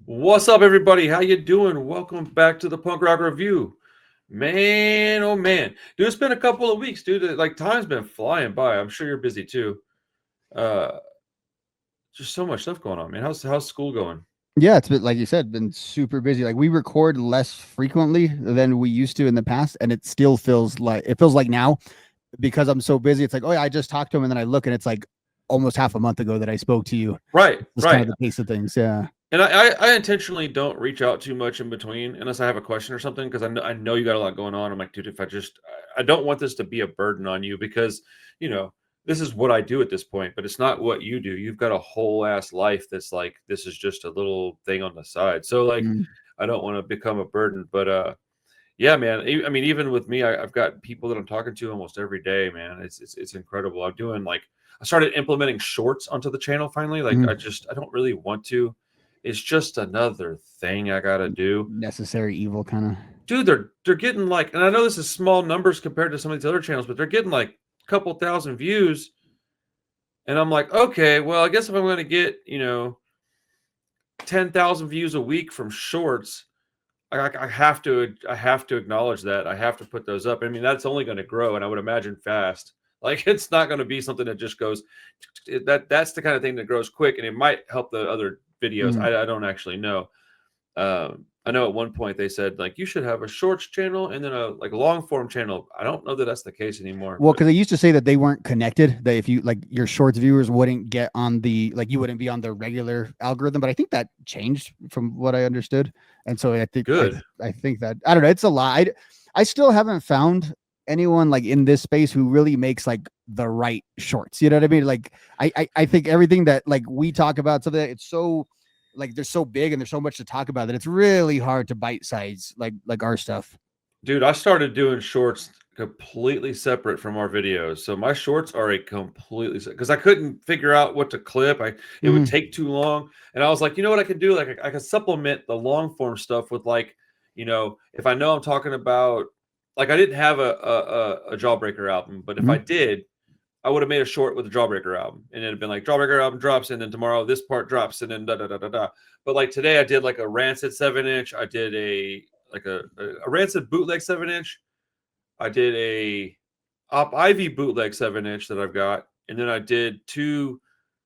What's up, everybody? How you doing? Welcome back to the Punk Rock Review. Man, oh man, dude, it's been a couple of weeks, dude. Like time's been flying by. I'm sure you're busy too. Uh, just so much stuff going on, man. How's school going? Yeah, it's been like you said, been super busy. Like we record less frequently than we used to in the past, and it still feels like now because I'm so busy. It's like, oh yeah, I just talked to him, and then I look, and it's like almost half a month ago that I spoke to you. Right, Just kind right. of the pace of things. Yeah. And I intentionally don't reach out too much in between unless I have a question or something because I know you got a lot going on. I'm like, dude, if I don't want this to be a burden on you because you know this is what I do at this point, but it's not what you do. You've got a whole ass life that's like this is just a little thing on the side. So like, Mm. I don't want to become a burden. But yeah, man. I mean, even with me, I've got people that I'm talking to almost every day, man. It's incredible. I'm doing like I started implementing shorts onto the channel finally. Like Mm. I don't really want to. It's just another thing I gotta do. Necessary evil, kind of. Dude, they're getting like, and I know this is small numbers compared to some of these other channels, but they're getting like a couple thousand views. And I'm like, okay, well, I guess if I'm gonna get, 10,000 views a week from shorts, I have to acknowledge that. I have to put those up. I mean, that's only going to grow, and I would imagine fast. Like it's not going to be something that just goes. That's the kind of thing that grows quick, and it might help the other videos. Mm. I don't actually know. I know at one point they said like you should have a shorts channel and then a like long form channel. I don't know that that's the case anymore. Well, But because they used to say that they weren't connected. That if you like your shorts viewers wouldn't get on the like you wouldn't be on the regular algorithm. But I think that changed from what I understood. And so I think I, good. I think that I don't know. It's a lot. I still haven't found anyone like in this space who really makes like the right shorts. You know what I mean? Like I think everything that like we talk about something that it's so like they're so big and there's so much to talk about that it's really hard to bite size like our stuff. Dude, I started doing shorts completely separate from our videos. So my shorts are a completely because I couldn't figure out what to clip. It would Mm. take too long. And I was like, you know what I could do? Like I could supplement the long form stuff with like, if I know I'm talking about like I didn't have a Jawbreaker album, but if I Mm. did, I would have made a short with a Jawbreaker album. And it'd been like Jawbreaker album drops, and then tomorrow this part drops, and then da da da da da. But like today I did like a Rancid 7-inch. I did a Rancid bootleg 7-inch. I did a Op Ivy bootleg 7-inch that I've got, and then I did two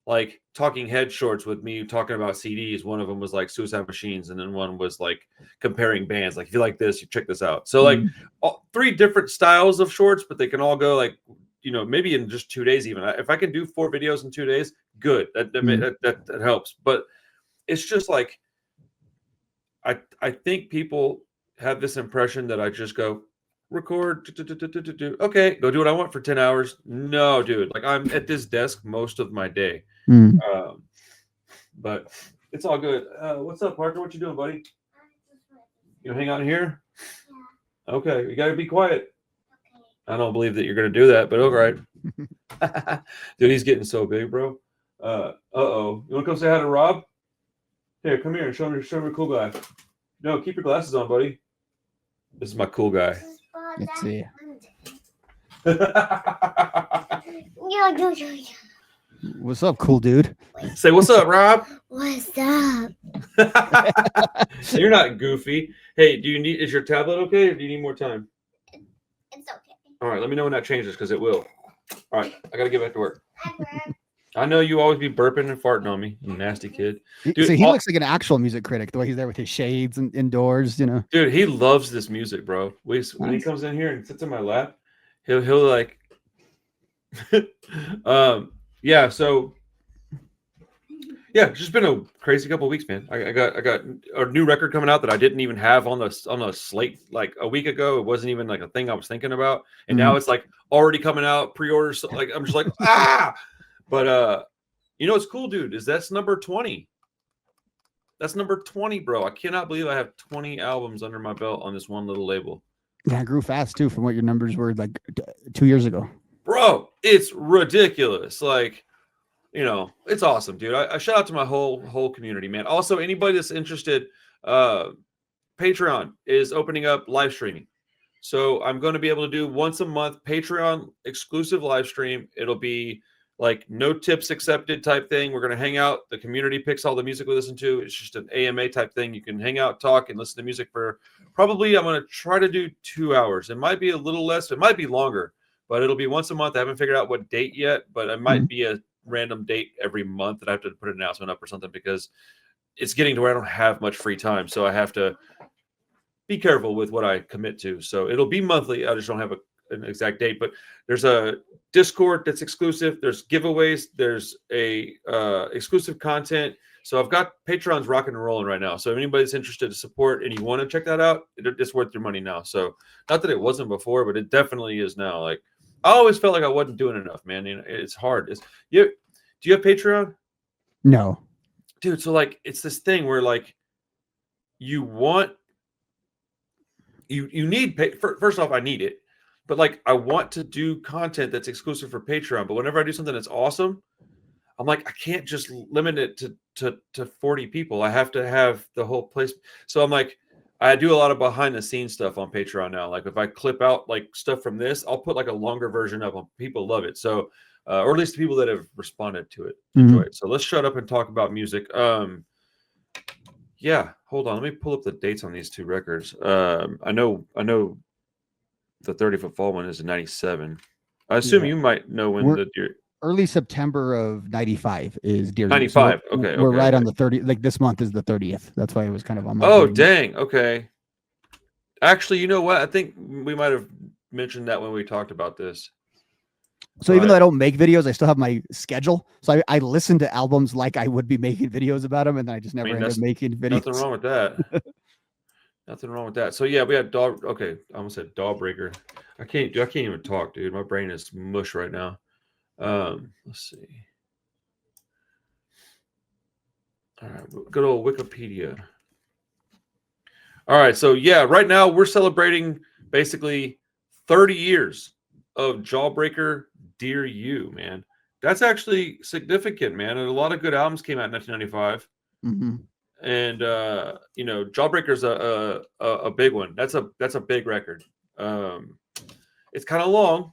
like talking head shorts with me talking about CDs. One of them was like Suicide Machines, and then one was like comparing bands. Like if you like this, you check this out. So like Mm. three different styles of shorts, but they can all go like maybe in just 2 days. Even if I can do 4 videos in 2 days, good. Mm. That helps. But it's just like I think people have this impression that I just go record, okay, go do what I want for 10 hours. No, dude, like I'm at this desk most of my day. Mm. Um, but it's all good. What's up, Parker? What you doing, buddy? You hang out here? Okay, you gotta be quiet. I don't believe that you're gonna do that, but all right. Dude, he's getting so big, bro. Uh-oh. You wanna come say hi to Rob? Here, come here and show me a cool guy. No, keep your glasses on, buddy. This is my cool guy. Let's see. What's up, cool dude? Say what's up, Rob. What's up? You're not goofy. Hey, is your tablet okay or do you need more time? It's okay. All right, let me know when that changes because it will. All right, I gotta get back to work. I know you always be burping and farting on me, you nasty kid. Dude, So he looks like an actual music critic, the way he's there with his shades and indoors, Dude, he loves this music, bro. When he Nice. comes in here and sits in my lap, he'll like yeah, so yeah, it's just been a crazy couple of weeks, man. I got a new record coming out that I didn't even have on the slate like a week ago. It wasn't even like a thing I was thinking about, and now it's like already coming out pre-orders. So, like I'm just like but what's cool, dude, is that's number 20. That's number 20, bro. I cannot believe I have 20 albums under my belt on this one little label. Yeah, it grew fast too from what your numbers were like 2 years ago. Bro, it's ridiculous. Like, it's awesome, dude. I shout out to my whole community, man. Also, anybody that's interested, Patreon is opening up live streaming. So I'm going to be able to do once a month Patreon exclusive live stream. It'll be like no tips accepted type thing. We're going to hang out. The community picks all the music we listen to. It's just an AMA type thing. You can hang out, talk, and listen to music for probably, I'm going to try to do 2 hours. It might be a little less. It might be longer, but it'll be once a month. I haven't figured out what date yet, but it might be a random date every month that I have to put an announcement up or something, because it's getting to where I don't have much free time. So I have to be careful with what I commit to. So it'll be monthly. I just don't have an exact date, but there's a Discord that's exclusive. There's giveaways. There's a exclusive content. So I've got Patreon's rocking and rolling right now. So if anybody's interested to support and you want to check that out, it's worth your money now. So not that it wasn't before, but it definitely is now. Like, I always felt like I wasn't doing enough, man. You know, it's hard. Do you have Patreon? No, dude. So like, it's this thing where like you need first off, I need it. But like, I want to do content that's exclusive for Patreon. But whenever I do something that's awesome, I'm like, I can't just limit it to 40 people. I have to have the whole place. So I'm like, I do a lot of behind the scenes stuff on Patreon now. Like if I clip out like stuff from this, I'll put like a longer version up. People love it. So, or at least the people that have responded to it enjoy it. So let's shut up and talk about music. Yeah, hold on. Let me pull up the dates on these two records. I know the 30footFALL one is in 97. I assume you might know when early September of 95 is Dear 95. So okay. We're right on the 30th. Like this month is the 30th. That's why it was kind of on my Oh, dang. Okay. Actually, you know what? I think we might have mentioned that when we talked about this. So even though I don't make videos, I still have my schedule. So I listen to albums like I would be making videos about them, and then I just never end up making videos. Nothing wrong with that. Nothing wrong with that. So yeah, we had okay, I almost said JAWBREAKER. I can't even talk, dude. My brain is mush right now. Let's see. All right, good old Wikipedia. All right, so yeah, right now we're celebrating basically 30 years of JAWBREAKER, Dear You, man. That's actually significant, man. And a lot of good albums came out in 1995. And you know, JAWBREAKER's a big one. That's a big record. It's kind of long.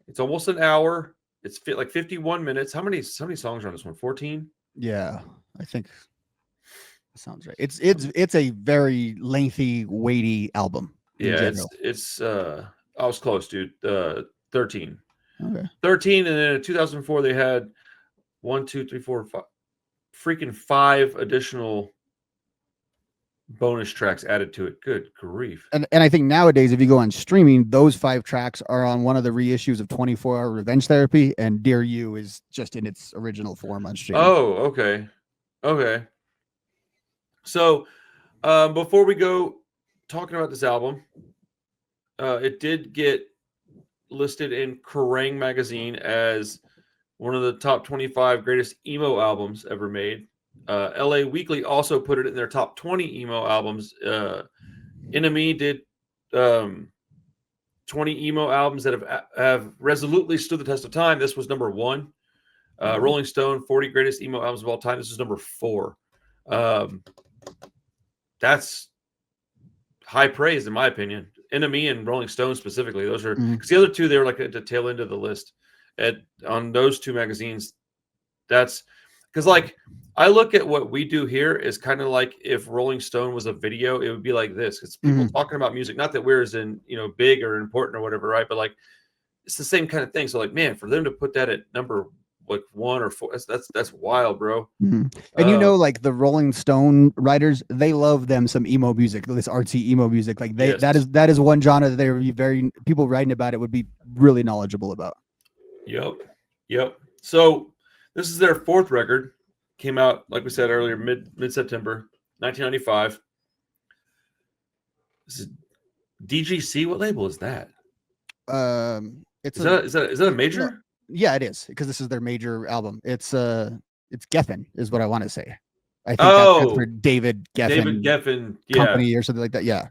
It's almost an hour. It's like 51 minutes. How many songs are on this one? 14? Yeah, I think that sounds right. It's a very lengthy, weighty album. Yeah, it's I was close, dude. 13. Okay. 13, and then in 2004 they had 1, 2, 3, 4, 5, freaking 5 additional bonus tracks added to it. Good grief. And I think nowadays, if you go on streaming, those 5 tracks are on one of the reissues of 24-Hour Revenge Therapy, and Dear You is just in its original form on streaming. Oh, okay. So before we go talking about this album, it did get listed in Kerrang magazine as one of the top 25 greatest emo albums ever made. LA Weekly also put it in their top 20 emo albums. NME did 20 emo albums that have resolutely stood the test of time. This was number 1. Rolling Stone 40 greatest emo albums of all time. This is number 4. That's high praise in my opinion. NME and Rolling Stone specifically. Those are because the other two, they were like at the tail end of the list. On those two magazines, that's because like I look at what we do here is kind of like if Rolling Stone was a video, it would be like this. It's people talking about music. Not that we're as in big or important or whatever, right? But like it's the same kind of thing. So like, man, for them to put that at number like 1 or 4, that's wild, bro. And like the Rolling Stone writers, they love them some emo music, this artsy emo music. Like that is one genre that they would be very people writing about it would be really knowledgeable about. Yep. So this is their 4th record. Came out, like we said earlier, mid-September 1995. This is DGC. What label is that? Is that a major? Yeah, it is, because this is their major album. It's Geffen is what I want to say. I think that's for David Geffen Company or something like that. Yeah.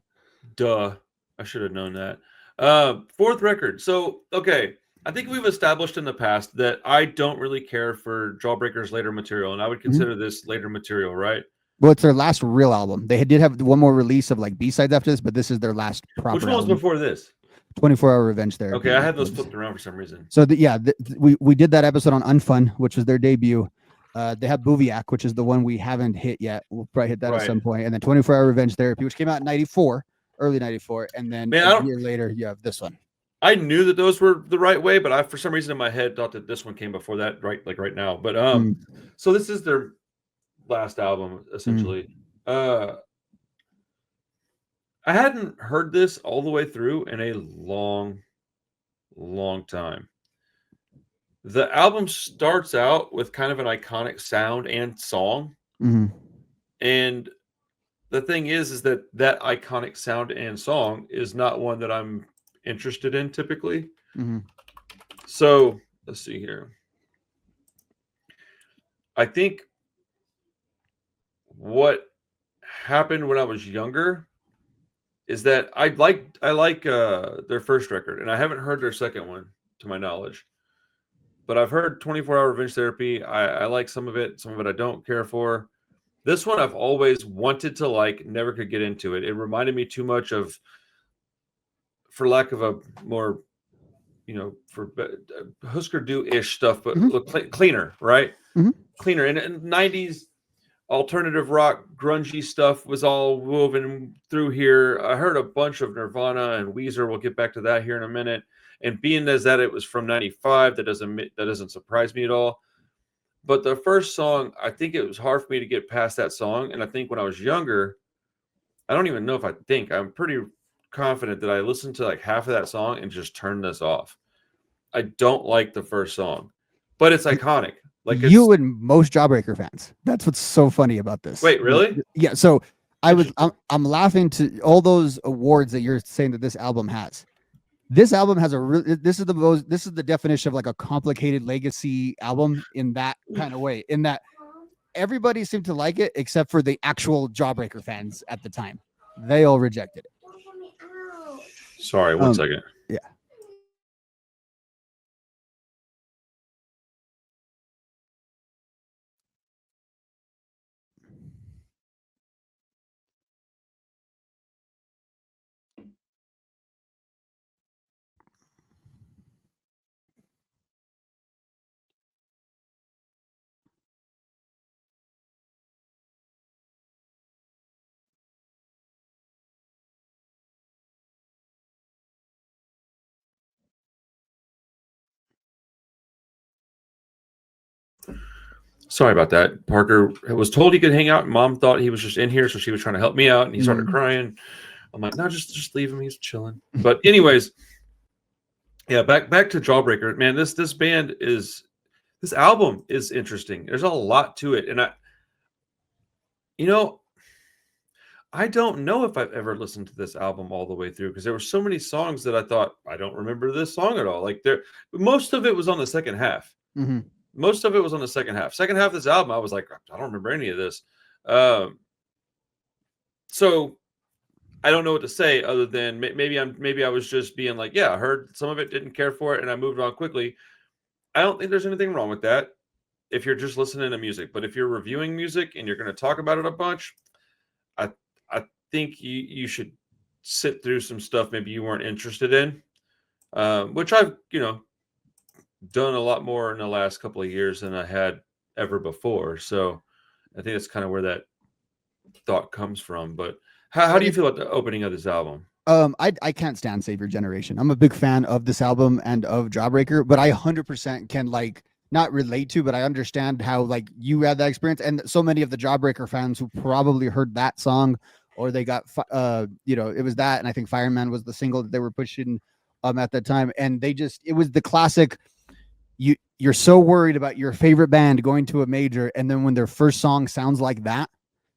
Duh. I should have known that. 4th record. So, okay. I think we've established in the past that I don't really care for JAWBREAKER's later material, and I would consider this later material, right? Well, it's their last real album. They did have one more release of like B-sides after this, but this is their last proper Which one was album. before this? 24-hour revenge therapy. Okay, I had those flipped around for some reason. So we did that episode on Unfun, which was their debut. They have Buviak, which is the one we haven't hit yet. We'll probably hit that at some point. And then 24-hour revenge therapy, which came out in 94, early 94. And then a year later, you have this one. I knew that those were the right way, but I, for some reason in my head, thought that this one came before that, right now. But so this is their last album, essentially. I hadn't heard this all the way through in a long time. The album starts out with kind of an iconic sound and song. And the thing is that iconic sound and song is not one that I'm interested in typically. So let's see here. I think what happened when I was younger is that I like their first record, and I haven't heard their second one to my knowledge, but I've heard 24-hour revenge therapy. I like some of it I don't care for. This one I've always wanted to like, never could get into it. It reminded me too much of, for lack of a more, for Husker Du-ish stuff, but look cleaner, right? Cleaner. And 90s alternative rock, grungy stuff was all woven through here. I heard a bunch of Nirvana and Weezer. We'll get back to that here in a minute. And being as that it was from 95, that doesn't surprise me at all. But the first song, I think it was hard for me to get past that song. And I think when I was younger, I don't even know if I'm pretty confident that I listened to like half of that song and just turned this off. I don't like the first song, but it's iconic. Like you and most Jawbreaker fans. That's what's so funny about this. Wait, really? Yeah. So I'm laughing to all those awards that you're saying that this album has. This album has this is the definition of like a complicated legacy album in that kind of way, in that everybody seemed to like it except for the actual Jawbreaker fans at the time. They all rejected it. Sorry, one second. Yeah. Sorry about that. Parker was told he could hang out. Mom thought he was just in here, so she was trying to help me out, and he started crying. I'm like, no, just leave him. He's chilling. But anyways, yeah, back to Jawbreaker. Man, this album is interesting. There's a lot to it, and I don't know if I've ever listened to this album all the way through, because there were so many songs that I thought I don't remember this song at all. Like most of it was on the second half. Most of it was on the second half. Second half of this album, I was like, I don't remember any of this. So I don't know what to say other than maybe I was just being like, yeah, I heard some of it, didn't care for it, and I moved on quickly. I don't think there's anything wrong with that if you're just listening to music. But if you're reviewing music and you're going to talk about it a bunch, I think you should sit through some stuff maybe you weren't interested in, which I've done a lot more in the last couple of years than I had ever before. So I think that's kind of where that thought comes from. But how do you feel about the opening of this album? I can't stand Save Your Generation. I'm a big fan of this album and of Jawbreaker, but I 100% can like not relate to, but I understand how like you had that experience, and so many of the Jawbreaker fans who probably heard that song, or they got it was that, and I think Fireman was the single that they were pushing at that time, and it was the classic. You're so worried about your favorite band going to a major, and then when their first song sounds like that,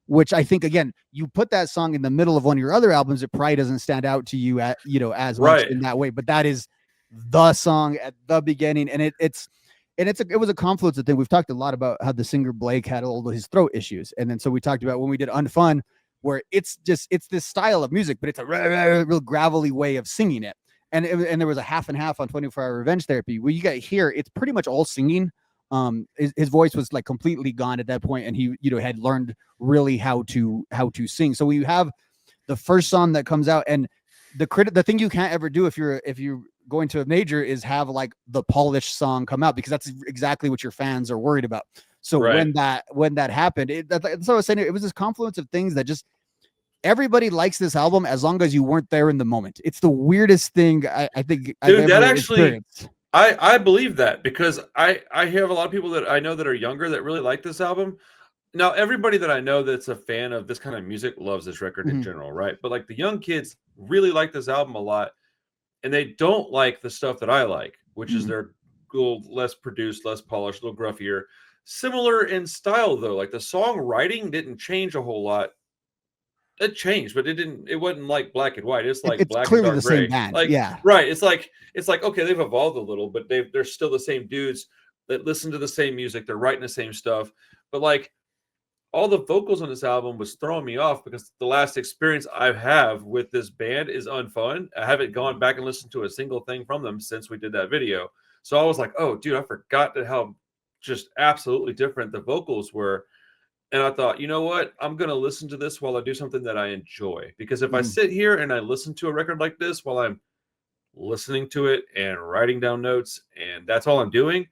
which I think, again, you put that song in the middle of one of your other albums, it probably doesn't stand out to you as much in that way. But that is the song at the beginning, and it was a confluence of things. We've talked a lot about how the singer Blake had all of his throat issues, and then so we talked about when we did Unfun, where it's this style of music, but it's a real gravelly way of singing it. And there was a half and half on 24-hour revenge therapy where you got here. It's pretty much all singing. His voice was like completely gone at that point, and he had learned really how to sing. So we have the first song that comes out, and the thing you can't ever do if you're going to a major is have like the polished song come out, because that's exactly what your fans are worried about. So when that happened, so I was saying, it was this confluence of things that just, everybody likes this album as long as you weren't there in the moment. It's the weirdest thing I think I've Dude, that ever actually, experienced. I believe that, because I have a lot of people that I know that are younger that really like this album. Now, everybody that I know that's a fan of this kind of music loves this record in general, right? But like the young kids really like this album a lot, and they don't like the stuff that I like, which is their little less produced, less polished, a little gruffier. Similar in style, though. Like the songwriting didn't change a whole lot. It changed, but it wasn't like black and white. It's like It's black and clearly dark the gray. same band. Like, Yeah. right. It's like okay, they've evolved a little, but they're still the same dudes that listen to the same music. They're writing the same stuff. But like all the vocals on this album was throwing me off, because the last experience I have with this band is unfun. I haven't gone back and listened to a single thing from them since we did that video. So I was like, oh, dude, I forgot how just absolutely different the vocals were. And I thought, you know what? I'm going to listen to this while I do something that I enjoy. Because if I sit here and I listen to a record like this while I'm listening to it and writing down notes, and that's all I'm doing,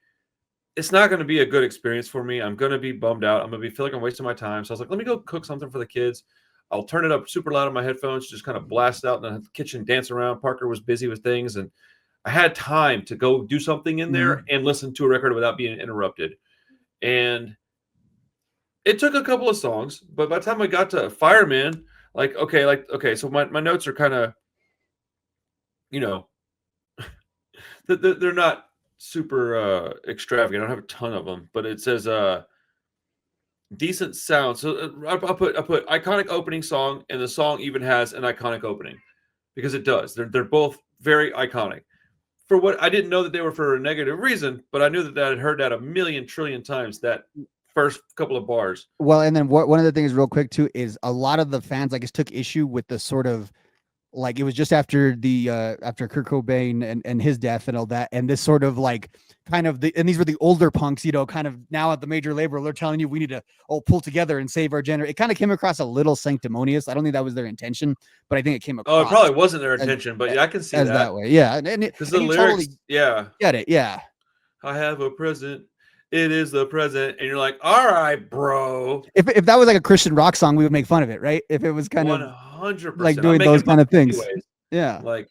it's not going to be a good experience for me. I'm going to be bummed out. I'm going to feel like I'm wasting my time. So I was like, let me go cook something for the kids. I'll turn it up super loud on my headphones, just kind of blast out in the kitchen, dance around. Parker was busy with things, and I had time to go do something in there and listen to a record without being interrupted. And it took a couple of songs, but by the time I got to Fireman, okay, so my notes are kind of, you know, they're not super extravagant. I don't have a ton of them, but it says decent sound. So I'll put iconic opening song, and the song even has an iconic opening, because it does. They're both very iconic. For what I didn't know that they were for a negative reason, but I knew that I had heard that a million trillion times, that first couple of bars. Well, and then one of the things real quick too is a lot of the fans, I guess, took issue with the sort of, like, it was just after the after Kurt Cobain and his death and all that, and this sort of like kind of and these were the older punks, kind of now at the major label, they're telling you we need to pull together and save our generation. It kind of came across a little sanctimonious. I don't think that was their intention, but I think it came across. Oh, it probably wasn't their intention, but yeah, I can see that way. Yeah, and because the lyrics, totally get it. Yeah, I have a present. It is the present, and you're like, all right, bro. If that was like a Christian rock song, we would make fun of it, right? If it was kind 100%. of like doing those kind of things. Anyways. Yeah. Like,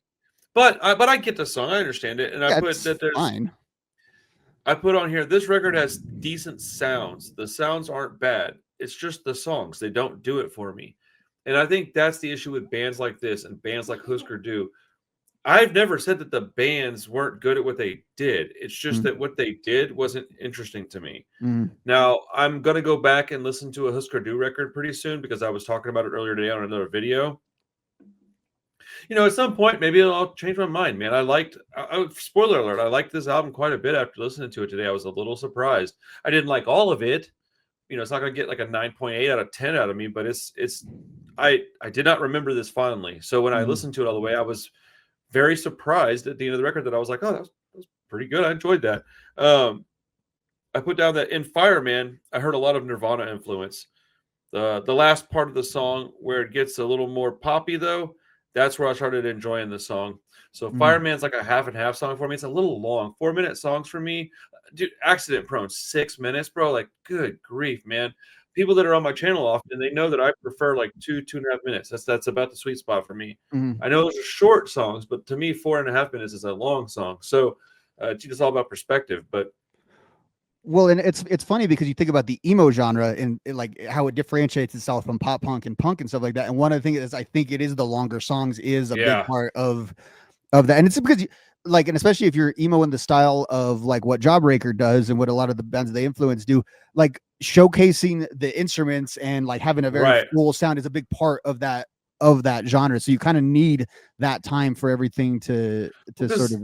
but I get the song. I understand it. And I put that there's fine. I put on here, this record has decent sounds. The sounds aren't bad. It's just the songs. They don't do it for me. And I think that's the issue with bands like this and bands like Husker Du. I've never said that the bands weren't good at what they did. It's just that what they did wasn't interesting to me. Now, I'm going to go back and listen to a Husker Du record pretty soon, because I was talking about it earlier today on another video. At some point, maybe I'll change my mind, man. Spoiler alert, I liked this album quite a bit after listening to it today. I was a little surprised. I didn't like all of it. It's not going to get like a 9.8 out of 10 out of me, but I did not remember this fondly. So when I listened to it all the way, I was very surprised at the end of the record that I was like, oh, that was pretty good. I enjoyed that. I put down that in Fireman, I heard a lot of Nirvana influence. The last part of the song where it gets a little more poppy, though, that's where I started enjoying the song. So Fireman's like a half and half song for me. It's a little long. 4-minute songs for me. Dude, Accident Prone, 6 minutes, bro. Like, good grief, man. People that are on my channel often, they know that I prefer like 2.5 minutes. That's about the sweet spot for me. I know those are short songs, but to me, 4.5 minutes is a long song. So it's all about perspective. But well, and it's funny because you think about the emo genre and like how it differentiates itself from pop punk and punk and stuff like that. And one of the things is I think it is the longer songs is a big part of that. And it's because and especially if you're emo in the style of like what JAWBREAKER does and what a lot of the bands they influence do, like showcasing the instruments and like having a very full sound is a big part of that genre. So you kind of need that time for everything to sort of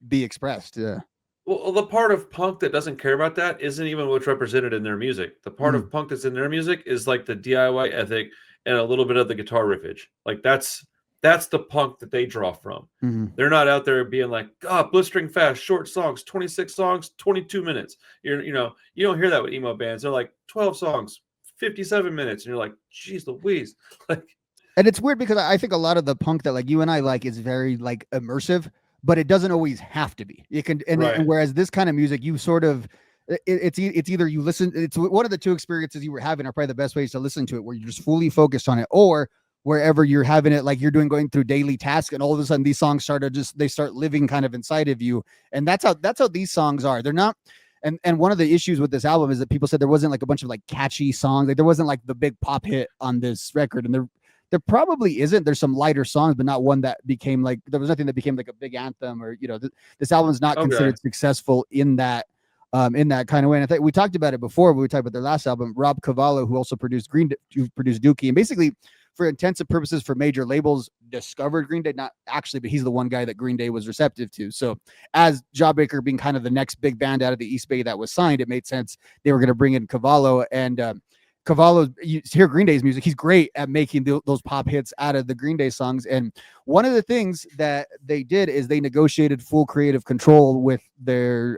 be expressed. Yeah. Well, the part of punk that doesn't care about that isn't even what's represented in their music. The part of punk that's in their music is like the DIY ethic and a little bit of the guitar riffage. Like that's the punk that they draw from. They're not out there being like, God, blistering fast, short songs, 26 songs, 22 minutes. You don't hear that with emo bands. They're like 12 songs, 57 minutes. And you're like, geez Louise. Like, And it's weird because I think a lot of the punk that like you and I like is very like immersive, but it doesn't always have to be. It can, and, Right. and whereas this kind of music, you sort of, it's either you listen, it's one of the two experiences you were having are probably the best ways to listen to it, where you're just fully focused on it, or wherever you're having it, like you're going through daily tasks, and all of a sudden these songs they start living kind of inside of you. And that's how these songs are. They're not. And one of the issues with this album is that people said there wasn't like a bunch of like catchy songs. Like there wasn't like the big pop hit on this record. And there probably isn't. There's some lighter songs, but not one that became like, there was nothing that became like a big anthem, or, this album is not considered successful in that kind of way. And I think we talked about it before when we talked about their last album. Rob Cavallo, who also produced produced Dookie, and basically for intensive purposes for major labels discovered Green Day, not actually, but he's the one guy that Green Day was receptive to. So as Jawbreaker being kind of the next big band out of the East Bay that was signed, it made sense they were going to bring in Cavallo. And Cavallo, you hear Green Day's music, he's great at making those pop hits out of the Green Day songs. And one of the things that they did is they negotiated full creative control with their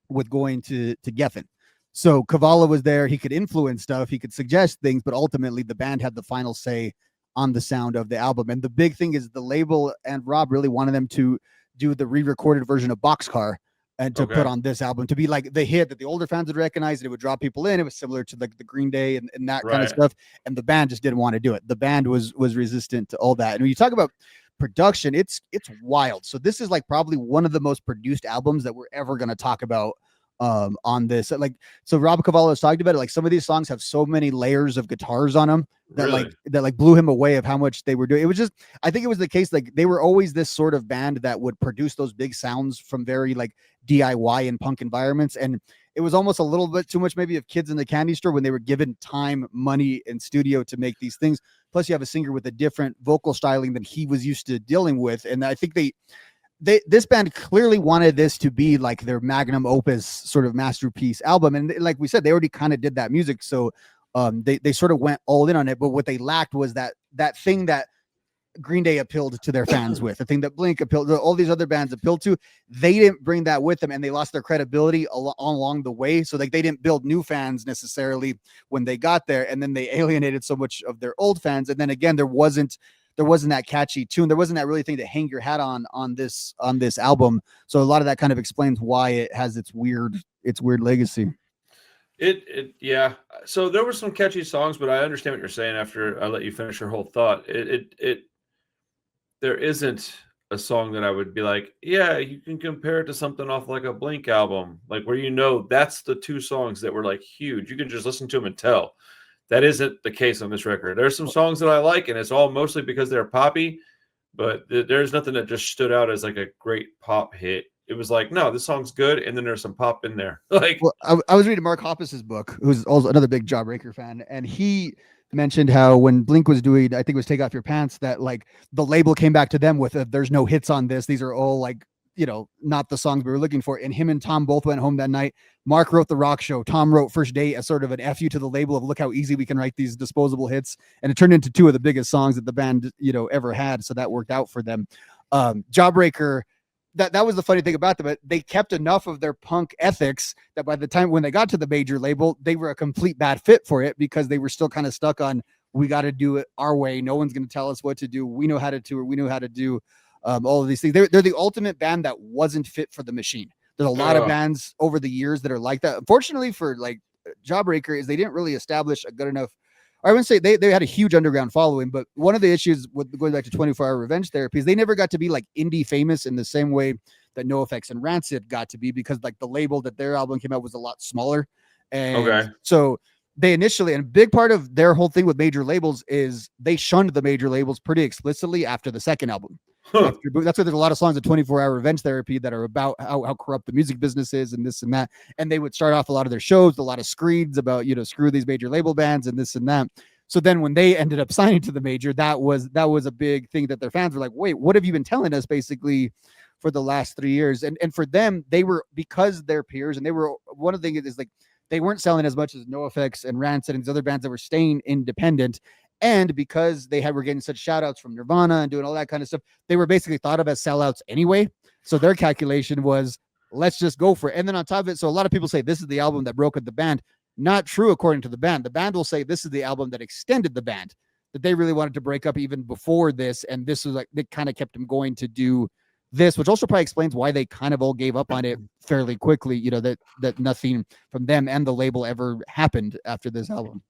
with going to Geffen. So Cavallo was there. He could influence stuff. He could suggest things, but ultimately the band had the final say on the sound of the album. And the big thing is the label and Rob really wanted them to do the re-recorded version of Boxcar and to put on this album to be like the hit that the older fans would recognize, and it would draw people in. It was similar to like the Green Day and that kind of stuff. And the band just didn't want to do it. The band was resistant to all that. And when you talk about production, it's wild. So this is like probably one of the most produced albums that we're ever going to talk about on this. Like, so Rob Cavallo has talked about it, like some of these songs have so many layers of guitars on them that that blew him away of how much they were doing. It was just, I think it was the case, like they were always this sort of band that would produce those big sounds from very like DIY and punk environments, and it was almost a little bit too much maybe of kids in the candy store when they were given time, money, and studio to make these things. Plus you have a singer with a different vocal styling than he was used to dealing with, and I think this band clearly wanted this to be like their magnum opus sort of masterpiece album. And like we said, they already kind of did that music. So they sort of went all in on it. But what they lacked was that thing that Green Day appealed to their fans with, the thing that Blink appealed to, all these other bands appealed to. They didn't bring that with them, and they lost their credibility along the way. So like they didn't build new fans necessarily when they got there. And then they alienated so much of their old fans. And then again, there wasn't that catchy tune. There wasn't that really thing to hang your hat on this album. So a lot of that kind of explains why it has its weird legacy. Yeah. So there were some catchy songs, but I understand what you're saying after I let you finish your whole thought. There isn't a song that I would be like, yeah, you can compare it to something off like a Blink album, like where that's the two songs that were like huge. You can just listen to them and tell. That isn't the case on this record. There's some songs that I like, and it's all mostly because they're poppy, but there's nothing that just stood out as like a great pop hit. It was like, no, this song's good, and then there's some pop in there. Like, well, I was reading Mark Hoppus's book, who's also another big Jawbreaker fan, and he mentioned how when Blink was doing, I think it was Take Off Your Pants, that like the label came back to them with there's no hits on this. These are all like, not the songs we were looking for. And him and Tom both went home that night. Mark wrote The Rock Show. Tom wrote First Date as sort of an FU to the label of look how easy we can write these disposable hits. And it turned into two of the biggest songs that the band, ever had. So that worked out for them. Jawbreaker, that was the funny thing about them. They kept enough of their punk ethics that by the time when they got to the major label, they were a complete bad fit for it because they were still kind of stuck on, we got to do it our way. No one's going to tell us what to do. We know how to tour. We know how to do all of these things. They're the ultimate band that wasn't fit for the machine. There's a lot of bands over the years that are like that. Unfortunately for like Jawbreaker is they didn't really establish a good enough, I wouldn't say they had a huge underground following, but one of the issues with going back to 24-Hour Revenge Therapy is they never got to be like indie famous in the same way that NoFX and Rancid got to be, because like the label that their album came out was a lot smaller. And so they initially, and a big part of their whole thing with major labels is they shunned the major labels pretty explicitly after the second album. That's why there's a lot of songs of 24-Hour Revenge Therapy that are about how corrupt the music business is and this and that. And they would start off a lot of their shows, a lot of screeds about, screw these major label bands and this and that. So then when they ended up signing to the major, that was a big thing that their fans were like, wait, what have you been telling us basically for the last 3 years? And for them, they were, because they're peers, and they were, one of the things is like, they weren't selling as much as NoFX and Rancid and these other bands that were staying independent. And because they were getting such shout outs from Nirvana and doing all that kind of stuff, they were basically thought of as sellouts anyway. So their calculation was, let's just go for it. And then on top of it, so a lot of people say this is the album that broke up the band. Not true, according to the band. The band will say this is the album that extended the band. that they really wanted to break up even before this, and this was like, they kind of kept them going to do this, which also probably explains why they kind of all gave up on it fairly quickly, you know, that nothing from them and the label ever happened after this album.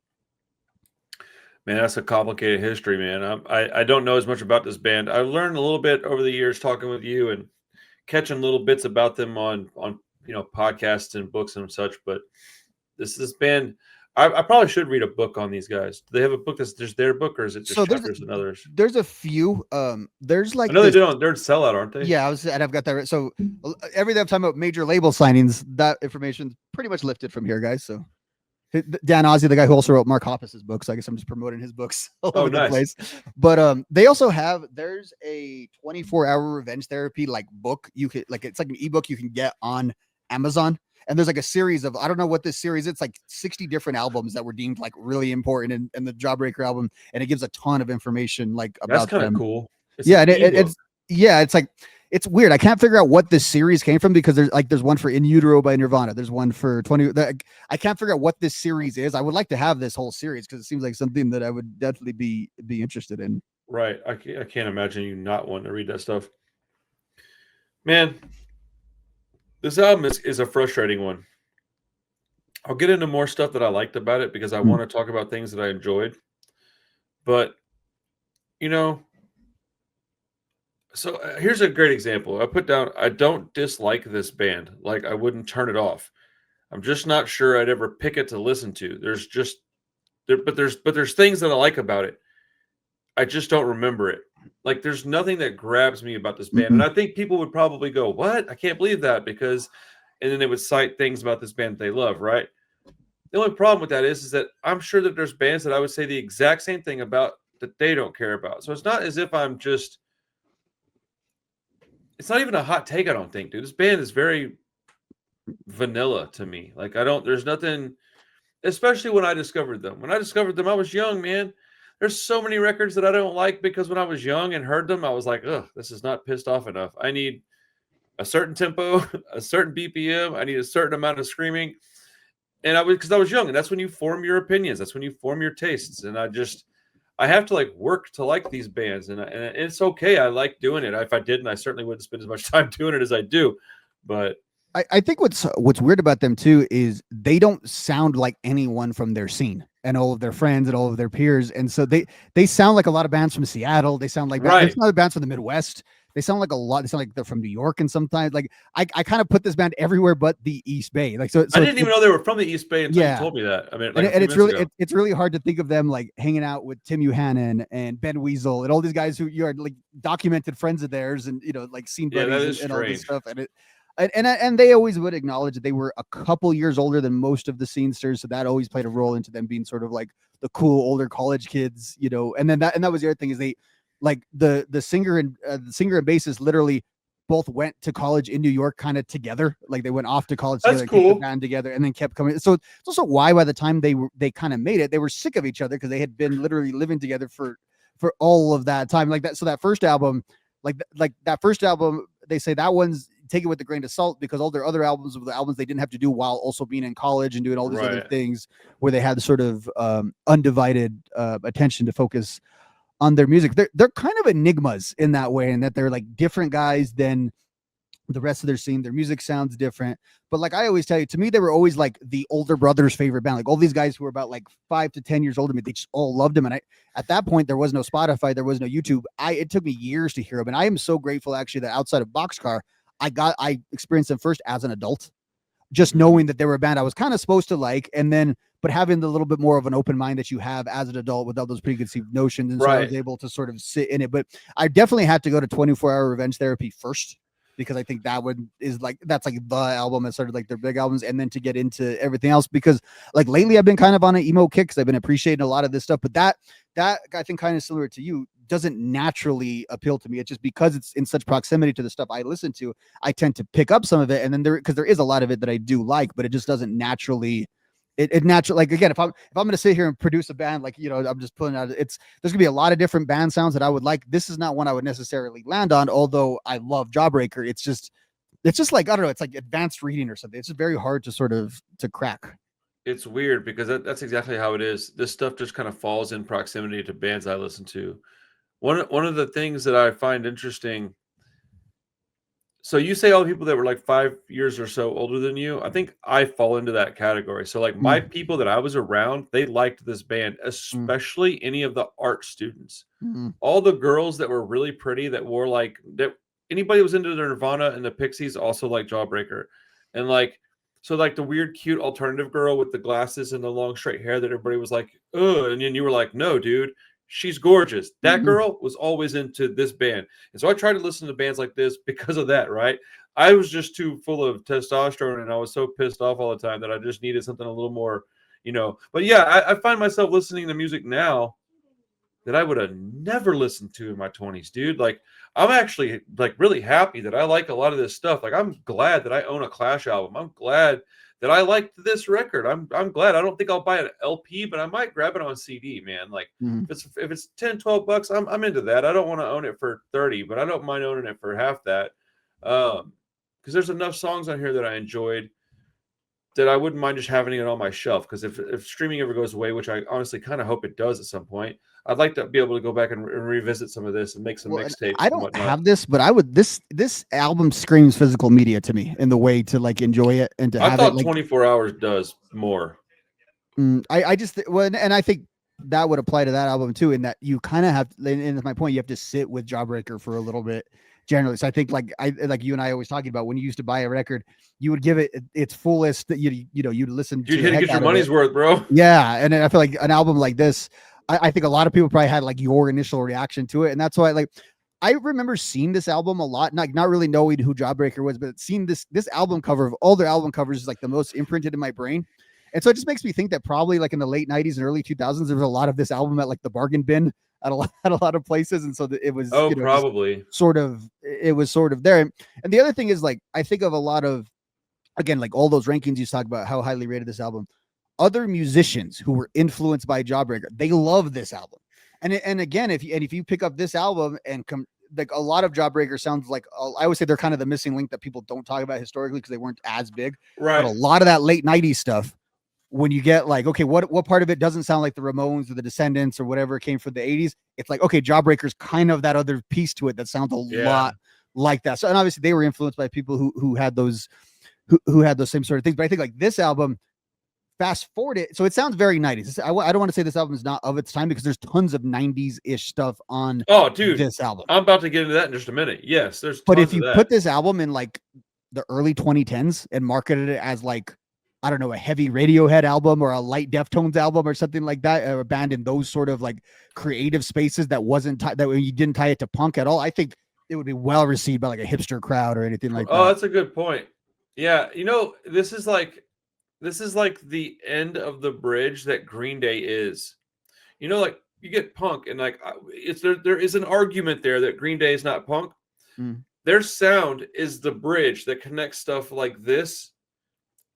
Man, that's a complicated history, man. I don't know as much about this band. I've learned a little bit over the years talking with you and catching little bits about them on podcasts and books and such. But this band, I probably should read a book on these guys. Do they have a book that's just their book, or is it just chapters and others? There's a few. There's like I know they're in Sellout, aren't they? Yeah, I've got that right. So everything I'm talking about major label signings, that information's pretty much lifted from here, guys. So Dan Ozzie, the guy who also wrote Mark Hoppus's books. I guess I'm just promoting his books all over the place. But they also there's a 24-hour revenge therapy like book. You could it's like an ebook you can get on Amazon. And there's like a series of, I don't know what this series, it's like 60 different albums that were deemed like really important in the Jawbreaker album. And it gives a ton of information like about that's kind of cool. It's like, it's weird. I can't figure out what this series came from because there's one for In Utero by Nirvana. There's one for 20. I can't figure out what this series is. I would like to have this whole series because it seems like something that I would definitely be interested in. Right. I can't imagine you not wanting to read that stuff. Man, this album is a frustrating one. I'll get into more stuff that I liked about it because I want to talk about things that I enjoyed. But, so here's a great example. I put down, I don't dislike this band. Like, I wouldn't turn it off. I'm just not sure I'd ever pick it to listen to. There's things that I like about it. I just don't remember it. Like, there's nothing that grabs me about this band. And I think people would probably go, what? I can't believe that, because, and then they would cite things about this band that they love, right? The only problem with that is that I'm sure that there's bands that I would say the exact same thing about that they don't care about. So it's not as if I'm just, it's not even a hot take, I don't think, dude. This band is very vanilla to me. Like, there's nothing, especially when I discovered them. When I discovered them, I was young, man. There's so many records that I don't like because when I was young and heard them, I was like, ugh, this is not pissed off enough. I need a certain tempo, a certain BPM. I need a certain amount of screaming. And because I was young, and that's when you form your opinions. That's when you form your tastes. And I have to like work to like these bands, and it's okay. I like doing it. If I didn't, I certainly wouldn't spend as much time doing it as I do. But I think what's weird about them too is they don't sound like anyone from their scene and all of their friends and all of their peers. And so they sound like a lot of bands from Seattle. They sound like bands from the Midwest. They sound like they sound like they're from New York. And sometimes like I kind of put this band everywhere but the East Bay. Like, so I didn't even know they were from the East Bay until you told me that. I mean, like, and it's really hard to think of them like hanging out with Tim Yuhannan and Ben Weasel and all these guys who you are like documented friends of theirs and like scene buddies and all this stuff. And they always would acknowledge that they were a couple years older than most of the scenesters, so that always played a role into them being sort of like the cool older college kids, And then that was the other thing is they like the singer and bassist literally both went to college in New York kind of together. Like they went off to college together, kept the band together, and then kept coming. So it's also why by the time they kind of made it, they were sick of each other because they had been literally living together for all of that time. Like that. So that first album, like that first album, they say that one's take it with a grain of salt because all their other albums were the albums they didn't have to do while also being in college and doing all these other things where they had sort of undivided attention to focus on their music. They're kind of enigmas in that way, and that they're like different guys than the rest of their scene. Their music sounds different, but like I always tell you, to me, they were always like the older brother's favorite band. Like all these guys who were about like 5 to 10 years older than me, they just all loved them. And at that point, there was no Spotify, there was no YouTube. It took me years to hear them, and I am so grateful actually that outside of Boxcar, I experienced them first as an adult, just knowing that they were a band I was kind of supposed to like, and then but having the little bit more of an open mind that you have as an adult without those preconceived notions, and so I was able to sort of sit in it. But I definitely had to go to 24-hour revenge therapy first, because I think that one is like that's like the album that started like their big albums, and then to get into everything else, because like lately I've been kind of on an emo kick because I've been appreciating a lot of this stuff, but that I think kind of similar to you doesn't naturally appeal to me. It's just because it's in such proximity to the stuff I listen to, I tend to pick up some of it, and then because there is a lot of it that I do like, but it just doesn't naturally. It naturally, like again, if I'm going to sit here and produce a band, like I'm just pulling out. There's gonna be a lot of different band sounds that I would like. This is not one I would necessarily land on, although I love Jawbreaker. It's just like I don't know. It's like advanced reading or something. It's just very hard to sort of to crack. It's weird because that's exactly how it is. This stuff just kind of falls in proximity to bands I listen to. One of the things that I find interesting. So you say all the people that were like 5 years or so older than you. I think I fall into that category. So like my Mm, people that I was around, they liked this band, mm, especially any of the art students. mm, All the girls that were really pretty that wore like that. Anybody who was into the Nirvana and the Pixies also like Jawbreaker, and like so like the weird cute alternative girl with the glasses and the long straight hair that everybody was like, ugh, and then you were like, no, dude, she's gorgeous. That mm, girl was always into this band, and so I tried to listen to bands like this because of that. Right? I was just too full of testosterone, and I was so pissed off all the time that I just needed something a little more, you know. But yeah, I find myself listening to music now that I would have never listened to in my 20s, dude. Like, I'm actually like really happy that I like a lot of this stuff. Like, I'm glad that I own a Clash album. I'm glad that I liked this record. I'm glad. I don't think I'll buy an LP, but I might grab it on CD, man. Like, mm. if it's 10, 12 bucks, I'm into that. I don't want to own it for 30, but I don't mind owning it for half that. Because there's enough songs on here that I enjoyed that I wouldn't mind just having it on my shelf. Because if streaming ever goes away, which I honestly kind of hope it does at some point, I'd like to be able to go back and revisit some of this and make some Well, and mixtapes I and don't whatnot. have this, but I would this album screams physical media to me in the way to like enjoy it and to I have it thought like 24 hours does more. I just well, and I think that would apply to that album too, in that you kind of have, and my point, you have to sit with Jawbreaker for a little bit generally. So I think like you and I always talking about, when you used to buy a record, you would give it its fullest, you'd listen You'd to hit the to heck get your out of money's it. worth, bro. Yeah, and then I feel like an album like this, I think a lot of people probably had like your initial reaction to it, and that's why like I remember seeing this album a lot, not really knowing who Jawbreaker was, but seeing this album cover of all their album covers is like the most imprinted in my brain. And so it just makes me think that probably like in the late 90s and early 2000s, there was a lot of this album at like the bargain bin at at a lot of places. And so it was, Oh, just probably. it was sort of there. And the other thing is like, I think of a lot of, again, like all those rankings you talk about, how highly rated this album, other musicians who were influenced by Jawbreaker, they love this album. And again, if you pick up this album and come, like a lot of Jawbreaker sounds like, I always say they're kind of the missing link that people don't talk about historically because they weren't as big. Right. But a lot of that late 90s stuff, when you get like, okay, what part of it doesn't sound like the Ramones or the Descendants or whatever came from the 80s? It's like, okay, Jawbreaker's kind of that other piece to it that sounds a lot like that. So, and obviously they were influenced by people who had those who had those same sort of things. But I think like this album, fast forward it, so it sounds very 90s. I don't want to say this album is not of its time because there's tons of 90s-ish stuff on Dude, this album. I'm about to get into that in just a minute. Yes, there's But tons if you of that. put this album in like the early 2010s and marketed it as like, I don't know, a heavy Radiohead album or a light Deftones album or something like that, or a band in those sort of like creative spaces that wasn't that you didn't tie it to punk at all, I think it would be well received by like a hipster crowd or anything like that. That's a good point. Yeah, this is like the end of the bridge that Green Day is. Like you get punk and like it's there is an argument there that Green Day is not punk. Mm. Their sound is the bridge that connects stuff like this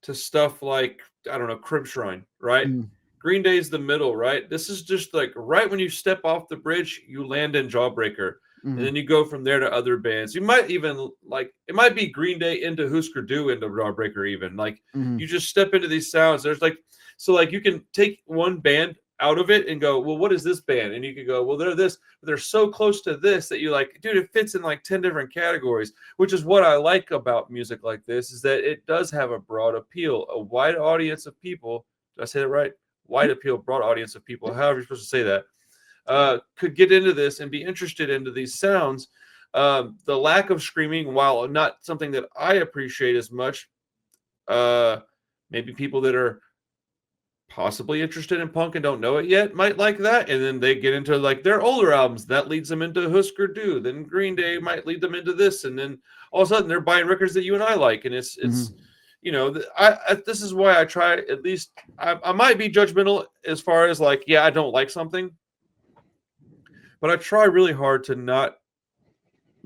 to stuff like, I don't know, Crib Shrine, right? Mm. Green Day's the middle, right? This is just like right when you step off the bridge, you land in Jawbreaker. Mm. And then you go from there to other bands. You might even like, it might be Green Day into Husker Du into Jawbreaker even. Like you just step into these sounds. There's like, so like you can take one band out of it and go, well, what is this band? And you can go, well, they're this, but they're so close to this that you're like, dude, it fits in like 10 different categories, which is what I like about music like this, is that it does have a broad appeal, a wide audience of people. Did I say that right? Wide appeal, broad audience of people, however you're supposed to say that, could get into this and be interested into these sounds. The lack of screaming, while not something that I appreciate as much, maybe people that are possibly interested in punk and don't know it yet might like that, and then they get into like their older albums that leads them into Husker Du, then Green Day might lead them into this, and then all of a sudden they're buying records that you and I like, and it's this is why I try, at least I might be judgmental as far as like, yeah, I don't like something, but I try really hard to not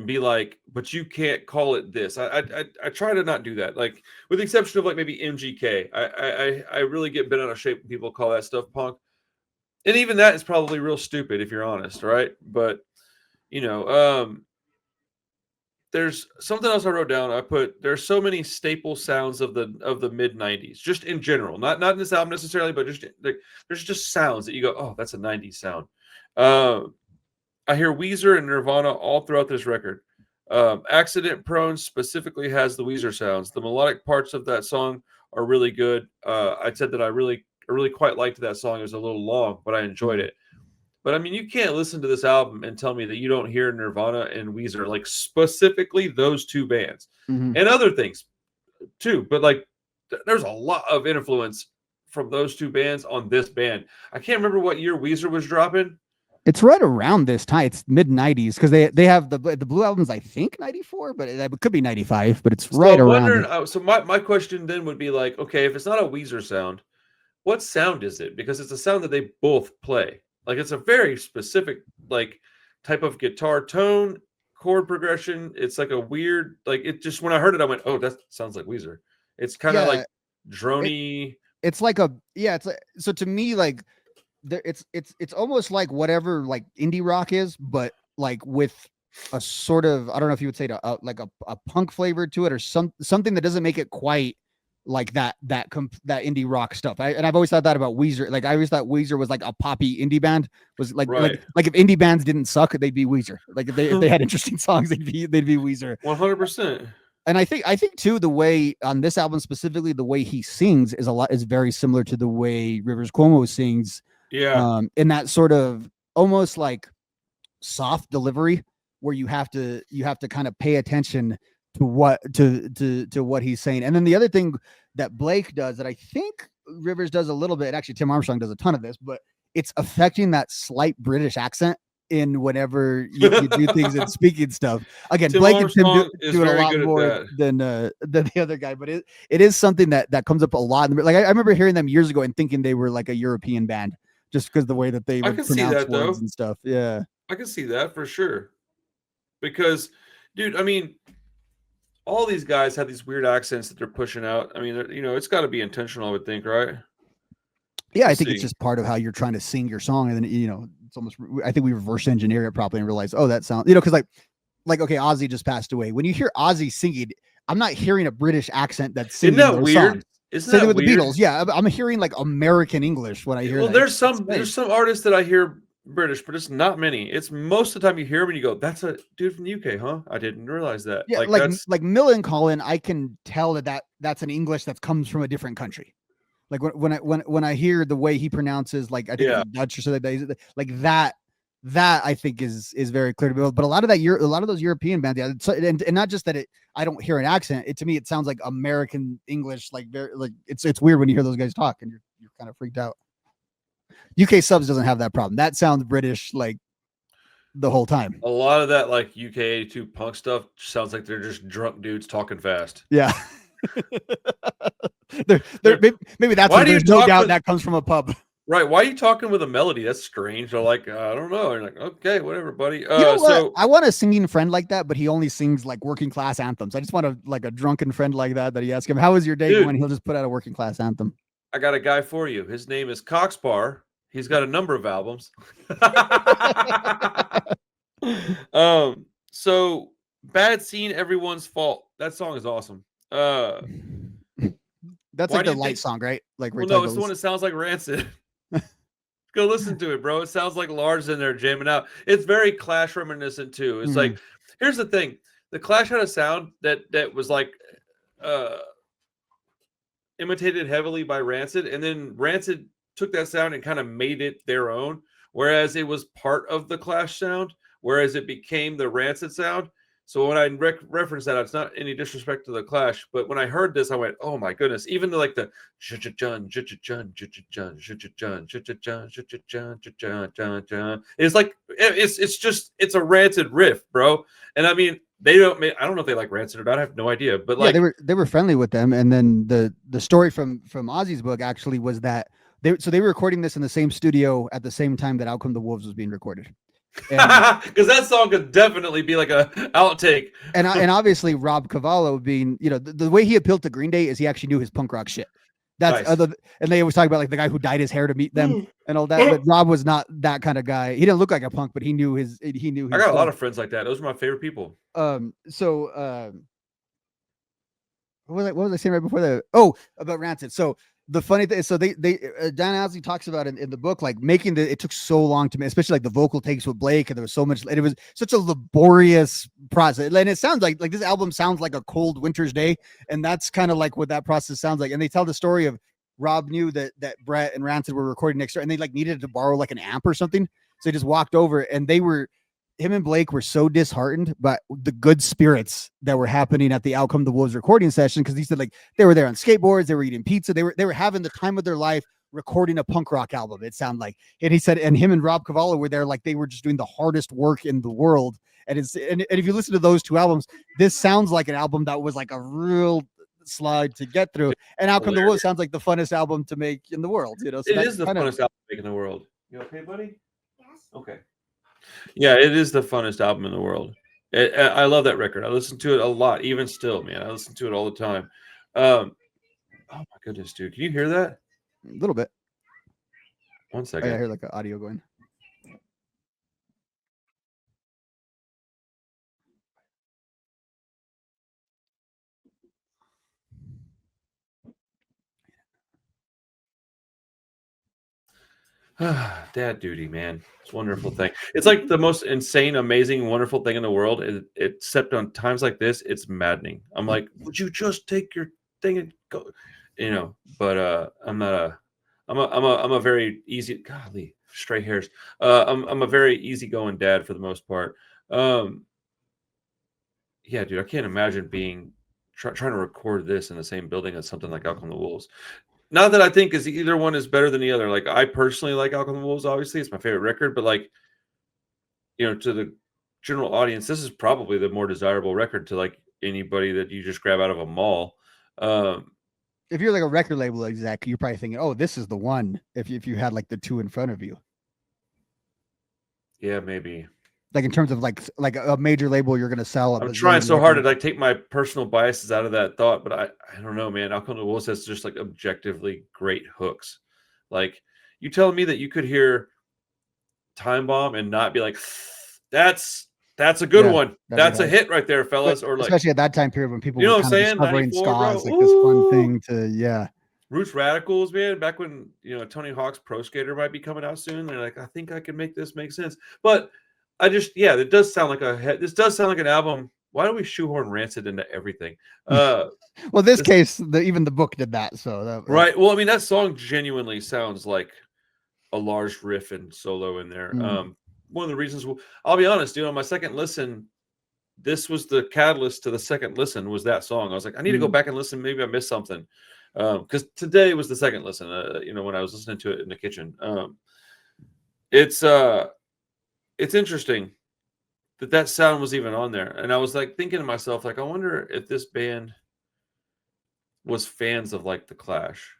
be like, but you can't call it this. I try to not do that. Like, with the exception of like maybe MGK, I really get bent out of shape when people call that stuff punk, and even that is probably real stupid if you're honest, right? But there's something else I wrote down. I put there's so many staple sounds of the mid '90s, just in general, not in this album necessarily, but just like there's just sounds that you go, oh, that's a '90s sound. I hear Weezer and Nirvana all throughout this record. Accident Prone specifically has the Weezer sounds. The melodic parts of that song are really good. I said that I really quite liked that song. It was a little long, but I enjoyed it. But I mean, you can't listen to this album and tell me that you don't hear Nirvana and Weezer, like specifically those two bands and other things too. But like, there's a lot of influence from those two bands on this band. I can't remember what year Weezer was dropping. It's right around this time. It's mid '90s because they have the Blue Album's I think '94, but it could be '95. But it's right around. So my question then would be like, okay, if it's not a Weezer sound, what sound is it? Because it's a sound that they both play. Like it's a very specific like type of guitar tone, chord progression. It's like a weird like it just when I heard it, I went, oh, that sounds like Weezer. It's kind of like drony. It's like it's like, so to me like it's almost like whatever like indie rock is, but like with a sort of I don't know if you would say like a punk flavor to it or something that doesn't make it quite like that indie rock stuff. And I've always thought that about Weezer. Like I always thought Weezer was like a poppy indie band. Was like like if indie bands didn't suck, they'd be Weezer. Like if they had interesting songs, they'd be Weezer. 100%. And I think too the way on this album specifically the way he sings is very similar to the way Rivers Cuomo sings. Yeah. In that sort of almost like soft delivery where you have to kind of pay attention to what he's saying. And then the other thing that Blake does that I think Rivers does a little bit, actually Tim Armstrong does a ton of this, but it's affecting that slight British accent in whenever you do things and speaking stuff. Again, Tim Blake Armstrong and Tim do it a lot more than the other guy, but it is something that comes up a lot. Like I remember hearing them years ago and thinking they were like a European band just because the way that they would pronounce words and stuff. Yeah. I can see that for sure. Because, dude, I mean, all these guys have these weird accents that they're pushing out. I mean, you know, it's got to be intentional, I would think, right? Yeah, I think it's just part of how you're trying to sing your song, and then you know, it's almost. I think we reverse engineer it probably and realize, oh, that sounds, you know, because like okay, Ozzy just passed away. When you hear Ozzy singing, I'm not hearing a British accent that's singing. Isn't that weird? Songs. Isn't Same that with weird? the Beatles? Yeah, I'm hearing like American English when I hear. Well, that. there's some artists that I hear British, but it's not many. It's most of the time you hear them and you go, "That's a dude from the UK, huh? I didn't realize that." Yeah, like Millencolin, I can tell that's an English that comes from a different country. Like when I hear the way he pronounces, like I think it's Dutch or something like that I think is very clear to me. But a lot of those European bands, and not just that I don't hear an accent. To me, it sounds like American English, like very like it's weird when you hear those guys talk and you're kind of freaked out. UK Subs doesn't have that problem. That sounds British like the whole time. A lot of that like UK 82 punk stuff sounds like they're just drunk dudes talking fast. Yeah. maybe that's why there's no doubt that comes from a pub. Right. Why are you talking with a melody? That's strange. They're like, I don't know. You're like, okay, whatever, buddy. You know what? So I want a singing friend like that, but he only sings like working class anthems. I just want a drunken friend like that he ask him, how was your day going? He'll just put out a working class anthem. I got a guy for you. His name is Coxbar. He's got a number of albums. So Bad Scene, Everyone's Fault. That song is awesome. That's like the light song, right? Like, well, no, it's the one that sounds like Rancid. Go listen to it, bro. It sounds like Lars in there jamming out. It's very Clash reminiscent too. It's like, here's the thing: the Clash had a sound that was like imitated heavily by Rancid, and then Rancid took that sound and kind of made it their own. Whereas it was part of the Clash sound, whereas it became the Rancid sound. So when I reference that, it's not any disrespect to the Clash, but when I heard this, I went, "Oh my goodness!" Even like the it's like it's a Rancid riff, bro. And I mean, I don't know if they like Rancid or not. I have no idea, but like they were friendly with them. And then the story from Ozzy's book actually was that they were recording this in the same studio at the same time that Out Come the Wolves was being recorded. Because that song could definitely be like a outtake. And obviously Rob Cavallo being, you know, the way he appealed to Green Day is he actually knew his punk rock shit. That's Nice. other, and they always talk about like the guy who dyed his hair to meet them and all that. But Rob was not that kind of guy. He didn't look like a punk, but he knew his. I got a lot of friends like that. Those are my favorite people. What was I saying right before that? Oh, about Rancid. So the funny thing is, so they Dan Owsley talks about in the book, like making it took so long to make, especially like the vocal takes with Blake, and there was so much, and it was such a laborious process. And it sounds like this album sounds like a cold winter's day, and that's kind of like what that process sounds like. And they tell the story of Rob knew that Brett and Rancid were recording next door, and they like needed to borrow like an amp or something, so they just walked over, and him and Blake were so disheartened by the good spirits that were happening at the Outcome the Wolves recording session, because he said like they were there on skateboards, they were eating pizza, they were having the time of their life recording a punk rock album. It sounded like, and he said, and him and Rob Cavallo were there like they were just doing the hardest work in the world. And and if you listen to those two albums, this sounds like an album that was like a real slide to get through. And Outcome the Wolves sounds like the funnest album to make in the world. You know, so it is the funnest album to make in the world. You okay, buddy? Yes. Okay. Yeah, it is the funnest album in the world. I love that record. I listen to it a lot, even still, man. I listen to it all the time. Oh my goodness, dude! Can you hear that? A little bit. 1 second. I hear like an audio going. Dad duty, man. It's a wonderful thing. It's like the most insane, amazing, wonderful thing in the world. Except on times like this, it's maddening. I'm like, would you just take your thing and go? You know, but I'm a very easy, golly, stray hairs. I'm a very easygoing dad for the most part. Yeah, dude, I can't imagine being trying to record this in the same building as something like Outcome the Wolves. Not that I think is either one is better than the other. Like I personally like Outcome the Wolves, obviously it's my favorite record, but like, you know, to the general audience, this is probably the more desirable record to like anybody that you just grab out of a mall. If you're like a record label exec, you're probably thinking, "Oh, this is the one." If you had like the two in front of you, yeah, maybe. Like in terms of like a major label, you're gonna sell. I'm trying so hard to like take my personal biases out of that thought, but I don't know, man. Outcome the Wolves has just like objectively great hooks. Like you telling me that you could hear Time Bomb and not be like, that's a good one. That's a hit right there, fellas. Or like, especially at that time period when people were kind of discovering ska as like this fun thing to Roots Radicals, man. Back when Tony Hawk's Pro Skater might be coming out soon, they're like, I think I can make this make sense. But I just, it does sound like this does sound like an album. Why do we shoehorn Rancid into everything? Well, this case, even the book did that. So right. Well, I mean, that song genuinely sounds like a large riff and solo in there. One of the reasons, I'll be honest, dude, on my second listen, this was the catalyst to the second listen was that song. I was like, I need to go back and listen. Maybe I missed something. Because today was the second listen, when I was listening to it in the kitchen. It's interesting that sound was even on there. And I was like thinking to myself, like, I wonder if this band was fans of like the Clash.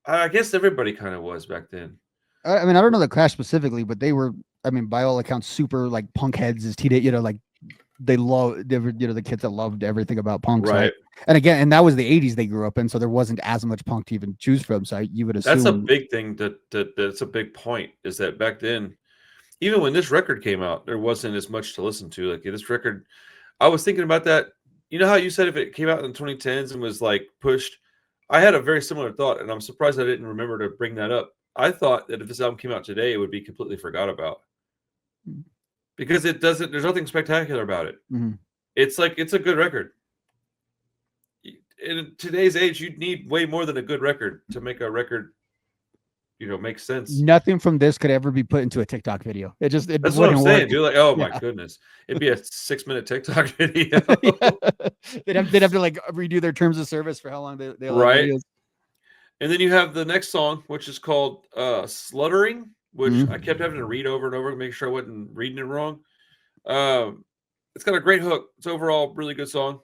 I guess everybody kind of was back then. I mean, I don't know the Clash specifically, but they were, I mean, by all accounts, super like punk heads as teenage, like they were, the kids that loved everything about punk. Right. So, and again, and that was the 80s they grew up in. So there wasn't as much punk to even choose from. So you would assume that's a big thing that's a big point is that back then, even when this record came out, there wasn't as much to listen to. Like this record, I was thinking about that. You know how you said if it came out in the 2010s and was like pushed, I had a very similar thought, and I'm surprised I didn't remember to bring that up. I thought that if this album came out today, it would be completely forgot about because there's nothing spectacular about it. Mm-hmm. It's like, it's a good record. In today's age, you'd need way more than a good record to make a record make sense. Nothing from this could ever be put into a TikTok video. That's what I'm saying, dude. Like, oh my goodness, it'd be a 6-minute TikTok video. They'd have to like redo their terms of service for how long they right. Videos. And then you have the next song, which is called "Sluttering," which I kept having to read over and over to make sure I wasn't reading it wrong. It's got a great hook. It's overall really good song.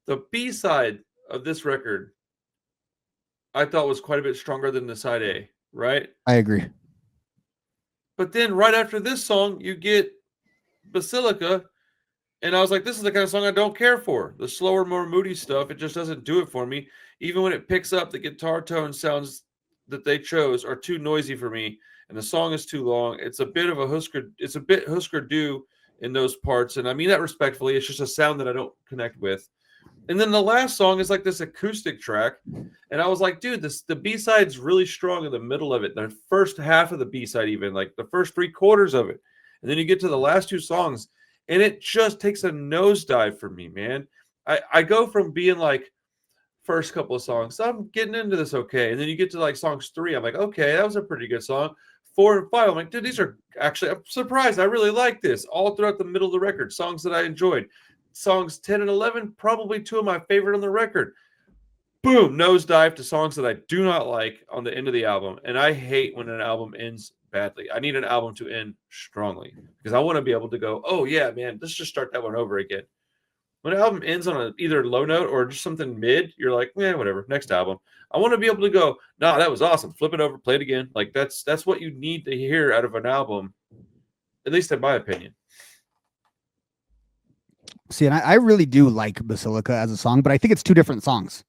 The B side of this record, I thought was quite a bit stronger than the side A. Right? I agree. But then right after this song, you get Basilica, And I was like, this is the kind of song I don't care for. The slower, more moody stuff, it just doesn't do it for me. Even when it picks up, the guitar tone sounds that they chose are too noisy for me, and the song is too long. It's a bit of a Husker. It's a bit Husker Du in those parts, and I mean that respectfully. It's just a sound that I don't connect with. And then the last song is like this acoustic track, and I was like, dude, the B side's really strong in the middle of it. The first half of the B side, even like the first 3/4 of it, and then you get to the last two songs, and it just takes a nosedive for me, man. I go from being like first couple of songs, I'm getting into this okay, and then you get to like songs 3, I'm like, okay, that was a pretty good song. 4 and 5, I'm like, dude, these are actually, I'm surprised, I really like this. All throughout the middle of the record, songs that I enjoyed. Songs 10 and 11, probably 2 of my favorite on the record. Boom, nosedive to songs that I do not like on the end of the album, and I hate when an album ends badly. I need an album to end strongly because I want to be able to go, oh yeah, man, let's just start that one over again. When an album ends on either low note or just something mid, you're like, whatever, next album. I want to be able to go, nah, that was awesome. Flip it over, play it again. Like that's what you need to hear out of an album, at least in my opinion. See, and I really do like Basilica as a song, but I think it's two different songs.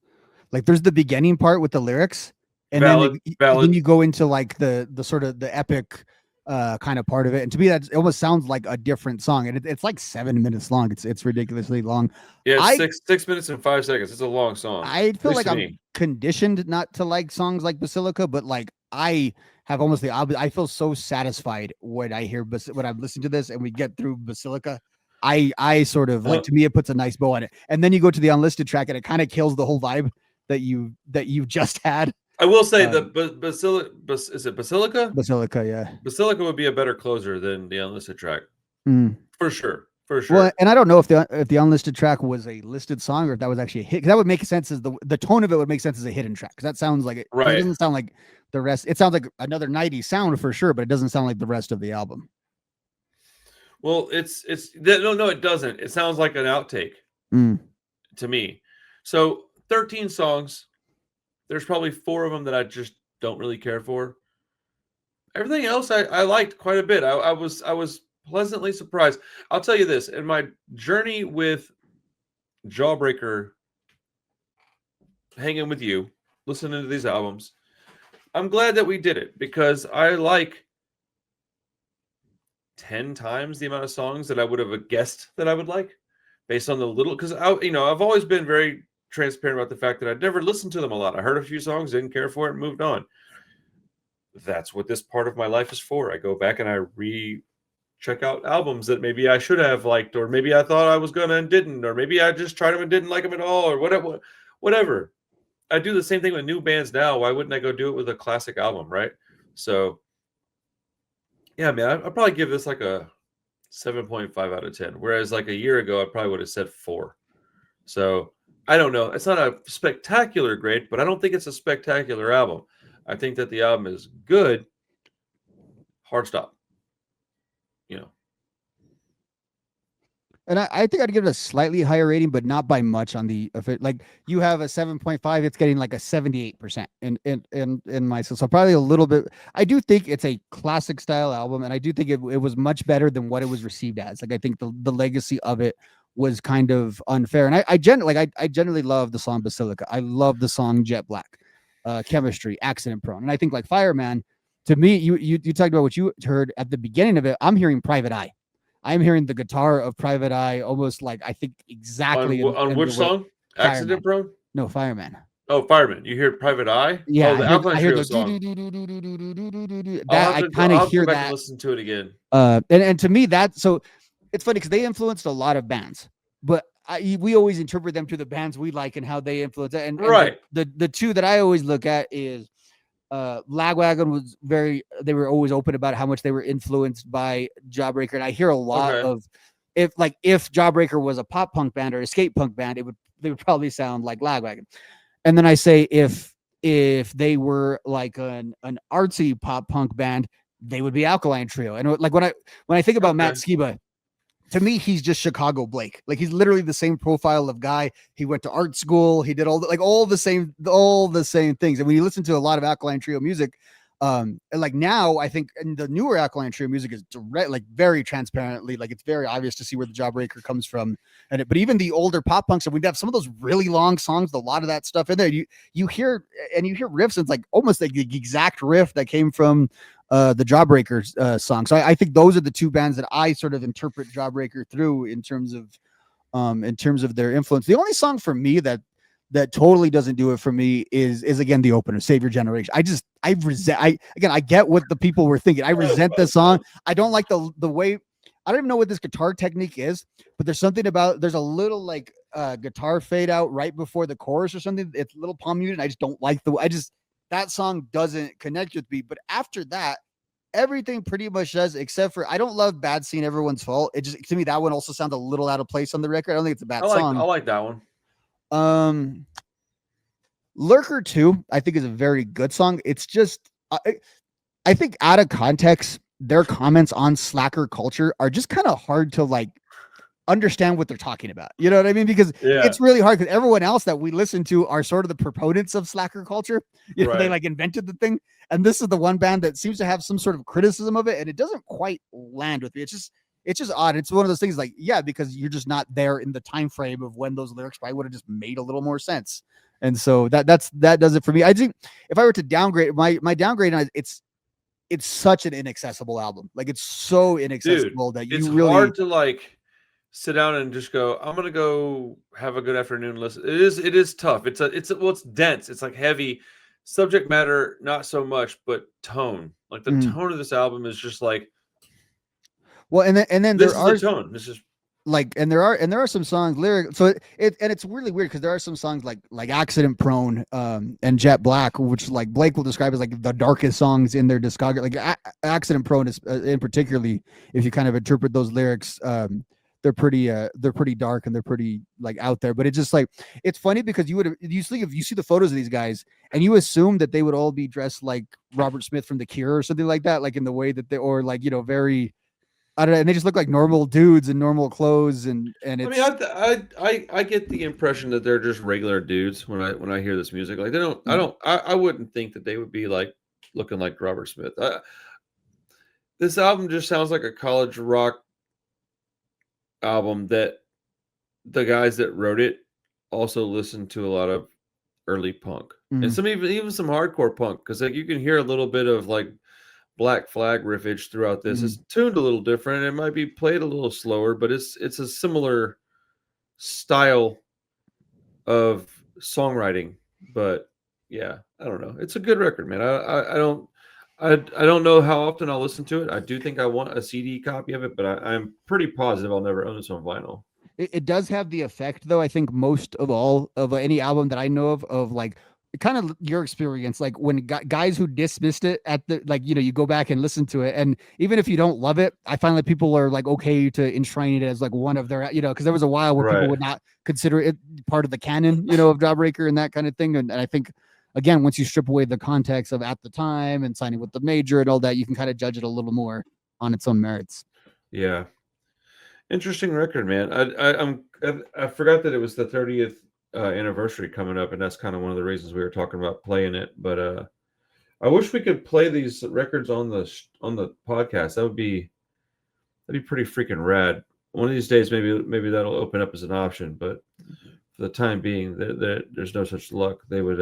Like there's the beginning part with the lyrics, and Valid. then you go into like the sort of the epic kind of part of it. And to me, that almost sounds like a different song. And it's like 7 minutes long. It's ridiculously long. Yeah, it's 6 minutes and 5 seconds. It's a long song. I feel like I'm conditioned not to like songs like Basilica, but like I have almost the opposite. I feel so satisfied when I hear when I'm listening to this and we get through Basilica. I sort of like, to me, it puts a nice bow on it. And then you go to the unlisted track and it kind of kills the whole vibe that you just had. I will say that is it Basilica? Basilica, yeah. Basilica would be a better closer than the unlisted track. For sure. Well, and I don't know if the unlisted track was a listed song or if that was actually a hit. Because that would make sense as the tone of it would make sense as a hidden track. Because that sounds like it. Right. It doesn't sound like the rest. It sounds like another 90s sound for sure, but it doesn't sound like the rest of the album. Well, it's no, it doesn't. It sounds like an outtake to me. So 13 songs. There's probably 4 of them that I just don't really care for. Everything else I liked quite a bit. I was pleasantly surprised. I'll tell you this, in my journey with Jawbreaker, hanging with you, listening to these albums, I'm glad that we did it because I like 10 times the amount of songs that I would have guessed that I would like based on the little, because I've always been very transparent about the fact that I'd never listened to them a lot. I heard a few songs, didn't care for it, and moved on. That's what this part of my life is for. I go back and I check out albums that maybe I should have liked, or maybe I thought I was gonna and didn't, or maybe I just tried them and didn't like them at all, or whatever. I do the same thing with new bands now. Why wouldn't I go do it with a classic album, right? So yeah, man, I'd probably give this like a 7.5 out of 10. Whereas like a year ago, I probably would have said 4. So I don't know. It's not a spectacular grade, but I don't think it's a spectacular album. I think that the album is good. Hard stop. And I think I'd give it a slightly higher rating, but not by much on the, if it, like you have a 7.5, it's getting like a 78% in my, so probably a little bit. I do think it's a classic style album. And I do think it was much better than what it was received as. Like, I think the legacy of it was kind of unfair. And I generally love the song Basilica. I love the song Jet Black, Chemistry, Accident Prone. And I think like Fireman, to me, you talked about what you heard at the beginning of it. I'm hearing Private Eye. I'm hearing the guitar of Private Eye almost like, I think exactly. On which song? Accident Prone? No, Fireman. Oh, Fireman. You hear Private Eye? Yeah. Oh, the Alkaline Trio song. I kind of hear that. And listen to it again. And to me, so it's funny because they influenced a lot of bands, but we always interpret them to the bands we like and how they influence it. And right. The two that I always look at is Lagwagon was they were always open about how much they were influenced by Jawbreaker. And I hear a lot of, if Jawbreaker was a pop punk band or a skate punk band, they would probably sound like Lagwagon. And then I say, if they were like an artsy pop punk band, they would be Alkaline Trio. And like when I think about Matt Skiba, to me, he's just Chicago Blake. Like, he's literally the same profile of guy. He went to art school. He did all the same things. And when you listen to a lot of Alkaline Trio music, And like now I think in the newer Alkaline Trio music is direct, like very transparently, like it's very obvious to see where the Jawbreaker comes from. But even the older pop punk stuff, we'd have some of those really long songs, a lot of that stuff in there. You hear riffs, and it's like almost like the exact riff that came from the Jawbreaker song. So I think those are the two bands that I sort of interpret Jawbreaker through in terms of their influence. The only song for me that totally doesn't do it for me is again the opener, Save Your Generation. I get what the people were thinking. I resent this song. I don't like the way, I don't even know what this guitar technique is, but there's something about, there's a little like guitar fade out right before the chorus or something. It's a little palm muted. I just don't like that song doesn't connect with me. But after that, everything pretty much does, except for I don't love Bad Scene, Everyone's Fault. It just, to me, that one also sounds a little out of place on the record. I don't think it's a bad song. I like that one. Lurker 2 I think is a very good song. It's just I think out of context their comments on slacker culture are just kind of hard to like understand what they're talking about. You know what I mean? Because it's really hard, because everyone else that we listen to are sort of the proponents of slacker culture. You know, they like invented the thing, and this is the one band that seems to have some sort of criticism of it, and it doesn't quite land with me. It's just odd. It's one of those things like, because you're just not there in the time frame of when those lyrics probably would have just made a little more sense. And so that does it for me. I think if I were to downgrade my downgrade, it's such an inaccessible album. Like it's so inaccessible that it's hard to like sit down and just go, I'm gonna go have a good afternoon listen. It is tough. It's dense. It's like heavy subject matter, not so much, but tone. Like the tone of this album is just like. Well, and then this is the tone. This is like, and there are some songs lyric. So it's really weird because there are some songs like Accident Prone and Jet Black, which like Blake will describe as like the darkest songs in their discography. Like Accident Prone is in particularly, if you kind of interpret those lyrics, they're pretty dark and they're pretty like out there. But it's just like, it's funny because you see the photos of these guys and you assume that they would all be dressed like Robert Smith from The Cure or something like that, like in the way that they, or like, you know, very, I don't know, and they just look like normal dudes in normal clothes, and it's. I mean, I get the impression that they're just regular dudes when I hear this music. Like I wouldn't think that they would be like looking like Robert Smith. This album just sounds like a college rock album that the guys that wrote it also listened to a lot of early punk and some even some hardcore punk, because like you can hear a little bit of like Black Flag riffage throughout this. It's tuned a little different. It might be played a little slower, but it's a similar style of songwriting. But yeah, I don't know. It's a good record, man. I don't know how often I'll listen to it. I do think I want a CD copy of it, but I'm pretty positive I'll never own this on vinyl. It does have the effect, though, I think most of all of any album that I know of like kind of your experience, like when guys who dismissed it at the, like, you know, you go back and listen to it, and even if you don't love it, I find that people are like okay to enshrine it as like one of their, you know, because there was a while where people would not consider it part of the canon, you know, of Jawbreaker and that kind of thing. And I think, again, once you strip away the context of at the time and signing with the major and all that, you can kind of judge it a little more on its own merits. Yeah, interesting record, man. I forgot that it was the 30th anniversary coming up, and that's kind of one of the reasons we were talking about playing it. But I wish we could play these records on the podcast. That'd be pretty freaking rad. One of these days, maybe that'll open up as an option. But for the time being, there's no such luck. They would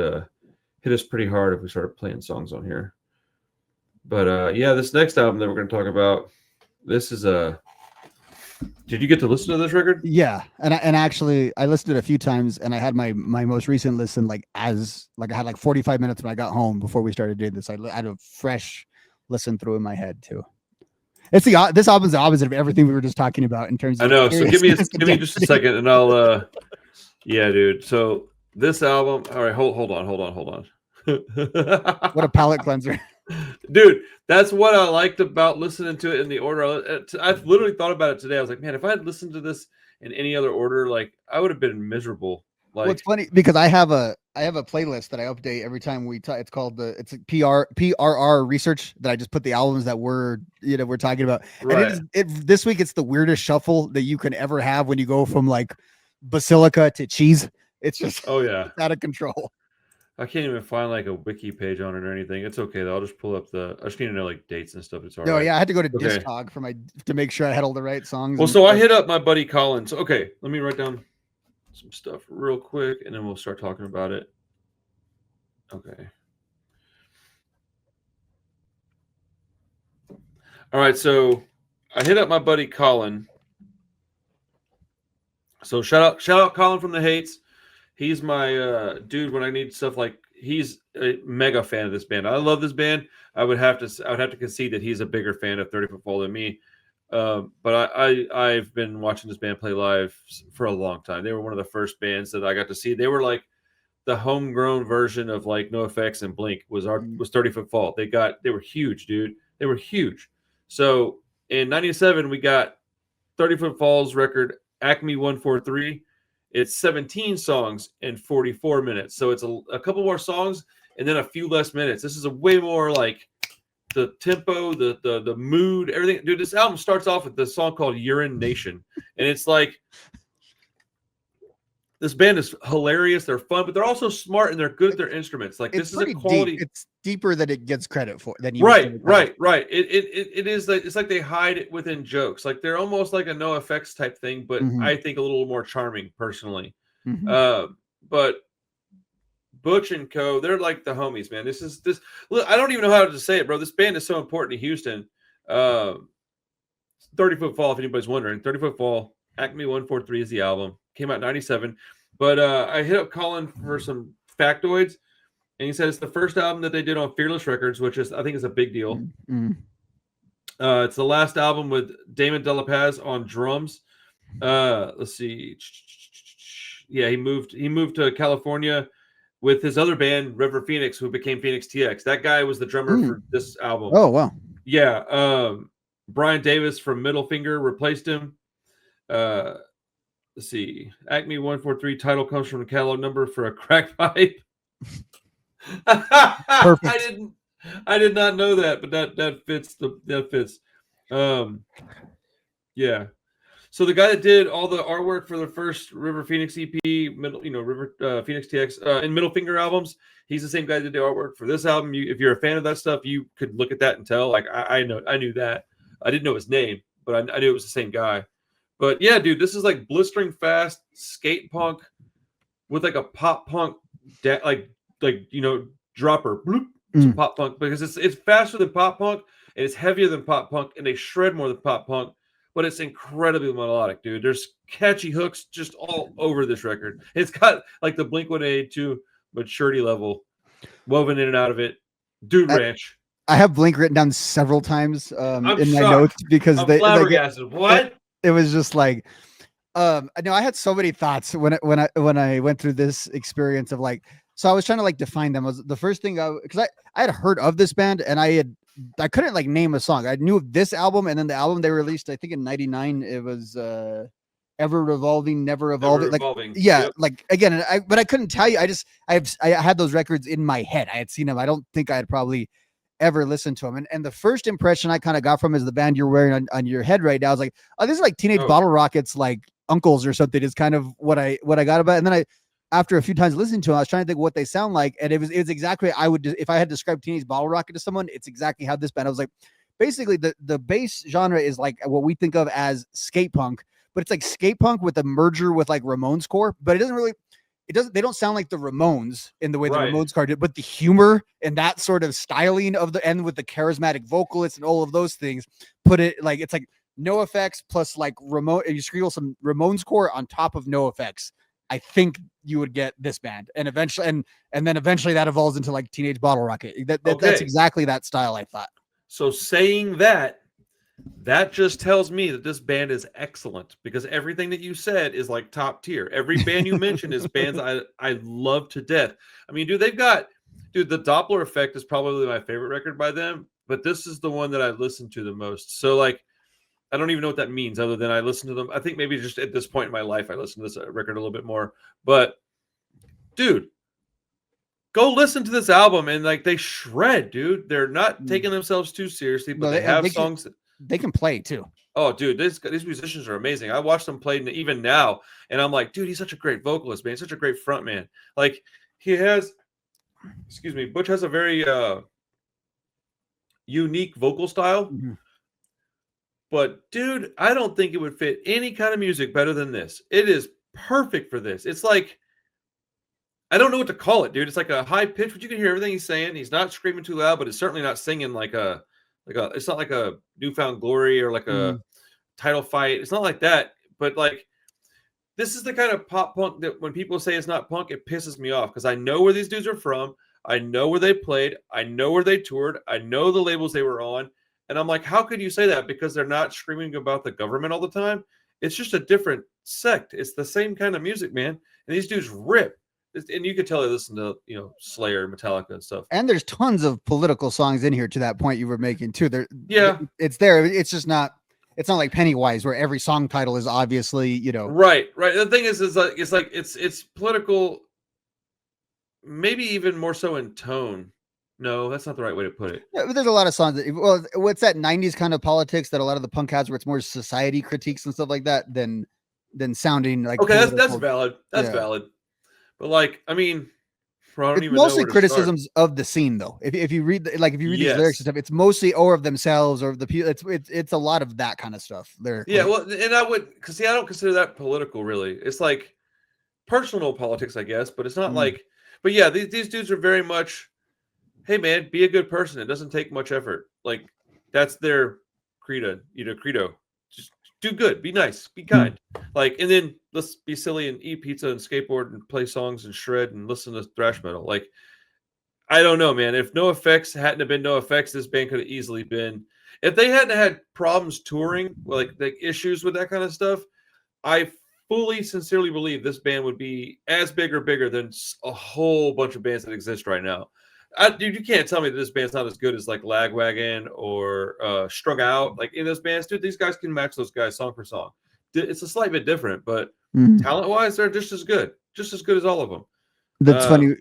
hit us pretty hard if we started playing songs on here. But yeah, this next album that we're going to talk about, this is a. Did you get to listen to this record? Yeah, and actually I listened to it a few times, and I had my most recent listen I had like 45 minutes when I got home before we started doing this. I had a fresh listen through in my head too. This album's the opposite of everything we were just talking about in terms of. I know. So give me just a second, and I'll. Yeah, dude. So this album. All right, hold on. What a palate cleanser. Dude, that's what I liked about listening to it in the order. I've literally thought about it today. I was like, man, if I had listened to this in any other order, like I would have been miserable. Like, well, it's funny because I have a playlist that I update every time we talk. It's called it's PRR research, that I just put the albums that we're talking about. Right. And this week it's the weirdest shuffle that you can ever have when you go from like Basilica to Cheese. It's just oh yeah, out of control. I can't even find like a wiki page on it or anything. It's okay though. I'll just pull up the. I just need to know like dates and stuff. It's all No, right. yeah, I had to go to Okay. Discog to make sure I had all the right songs. Well, and so I stuff. hit up my buddy Colin. So okay, let me write down some stuff real quick, and then we'll start talking about it. Okay. All right, so I hit up my buddy Colin. So shout out Colin from the Hates. He's my dude when I need stuff like he's a mega fan of this band. I love this band. I would have to concede that he's a bigger fan of 30 Foot Fall than me. But I've been watching this band play live for a long time. They were one of the first bands that I got to see. They were like the homegrown version of like NoFX and Blink was 30 Foot Fall. They were huge, dude. They were huge. So in '97 we got 30 Foot Fall's record Acme 143. It's 17 songs in 44 minutes. So it's a couple more songs and then a few less minutes. This is a way more like the tempo, the mood, everything. Dude, this album starts off with this song called Urine Nation. And it's like this band is hilarious. They're fun, but they're also smart and they're good at their instruments. Like this is a quality. Deep. It's deeper than it gets credit for. Right. It is like it's like they hide it within jokes. Like they're almost like a NoFX type thing, but I think a little more charming personally. But Butch and Co. They're like the homies, man. This. Look, I don't even know how to say it, bro. This band is so important to Houston. 30 Foot Fall, if anybody's wondering. 30 Foot Fall, Acme 143 is the album. Came out in '97. But I hit up Colin for some factoids, and he said it's the first album that they did on Fearless Records, which is I think is a big deal. It's the last album with Damon De La Paz on drums. Let's see. Yeah, he moved to California with his other band, River Phoenix, who became Phoenix TX. That guy was the drummer for this album. Oh, wow. Yeah. Brian Davis from Middle Finger replaced him. Let's see. Acme 143 title comes from the catalog number for a crack pipe. Perfect. I did not know that, but that fits. Yeah. So the guy that did all the artwork for the first River Phoenix EP, River Phoenix TX, and Middle Finger albums, he's the same guy that did the artwork for this album. If you're a fan of that stuff, you could look at that and tell. Like I knew that. I didn't know his name, but I knew it was the same guy. But yeah, dude, this is like blistering fast skate punk with like a pop punk, dropper, bloop, some pop punk because it's faster than pop punk and it's heavier than pop punk and they shred more than pop punk, but it's incredibly melodic, dude. There's catchy hooks just all over this record. It's got like the Blink-182 maturity level woven in and out of it. Dude Ranch. I have Blink written down several times in my notes because I'm flabbergasted. What? It was just like, I had so many thoughts when I went through this experience of like, so I was trying to like define them. Was the first thing because I had heard of this band and I couldn't like name a song. I knew of this album and then the album they released, I think in '99, it was Ever Revolving, Never Evolving. Yep. Like again, but I couldn't tell you. I had those records in my head. I had seen them. I don't think I had probably ever listened to them. And the first impression I kind of got from is the band you're wearing on your head right now. I was like, oh, this is like Teenage Bottle Rockets, like uncles or something, is kind of what I got about it. And then after a few times listening to them, I was trying to think what they sound like. And it was exactly, if I had described Teenage Bottle Rocket to someone, it's exactly how this band, I was like, basically the bass genre is like what we think of as skate punk, but it's like skate punk with a merger with like Ramones core, but they don't sound like the Ramones in the way the Ramones core did, but the humor and that sort of styling of the end with the charismatic vocalists and all of those things put it like, it's like NoFX plus like you sprinkle some Ramones core on top of NoFX. I think you would get this band and eventually, and then eventually that evolves into like Teenage Bottle Rocket. That's exactly that style. I thought. So saying that just tells me that this band is excellent because everything that you said is like top tier. Every band you mentioned is bands I love to death. I mean, dude, the Doppler Effect is probably my favorite record by them, but this is the one that I listen to the most. So like, I don't even know what that means other than I listen to them. I think maybe just at this point in my life, I listen to this record a little bit more, but dude, go listen to this album and like they shred, dude. They're not taking themselves too seriously, but they have songs. They can play too. Oh, dude, these musicians are amazing. I watch them play even now, and I'm like, dude, he's such a great vocalist, man. He's such a great front man. Like he has excuse me, Butch has a very unique vocal style. Mm-hmm. But dude, I don't think it would fit any kind of music better than this. It is perfect for this. It's like, I don't know what to call it, dude. It's like a high pitch, but you can hear everything he's saying. He's not screaming too loud, but it's certainly not singing like a it's not like a Newfound Glory or like a Title Fight. It's not like that. But like, this is the kind of pop punk that when people say it's not punk, it pisses me off because I know where these dudes are from. I know where they played. I know where they toured. I know the labels they were on. And I'm like, how could you say that? Because they're not screaming about the government all the time. It's just a different sect. It's the same kind of music, man. And these dudes rip. And you could tell they listen to, Slayer, Metallica, and stuff. And there's tons of political songs in here to that point you were making too. Yeah, it's there. It's just not. It's not like Pennywise, where every song title is obviously, Right. The thing is it's political. Maybe even more so in tone. No, that's not the right way to put it. Yeah, but there's a lot of songs that, what's that 90s kind of politics that a lot of the punk has where it's more society critiques and stuff like that than sounding like, okay, that's valid. That's valid. But like, I mean, I don't it's even mostly know criticisms of the scene though. If you read these lyrics and stuff, it's mostly of themselves or the people. It's a lot of that kind of stuff there. Yeah, well, and I would, because I don't consider that political really. It's like personal politics, I guess, but it's not like, but yeah, these dudes are very much, hey man, be a good person. It doesn't take much effort. Like, that's their credo. Just do good, be nice, be kind. Like, and then let's be silly and eat pizza and skateboard and play songs and shred and listen to thrash metal. Like, I don't know, man. If No Effects hadn't have been No Effects, this band could have easily been. If they hadn't had problems touring, like issues with that kind of stuff, I fully, sincerely believe this band would be as big or bigger than a whole bunch of bands that exist right now. Dude, you can't tell me that this band's not as good as like Lagwagon or Strung Out. Like in those bands, dude, these guys can match those guys song for song. It's a slight bit different, but talent-wise, they're just as good as all of them. That's funny.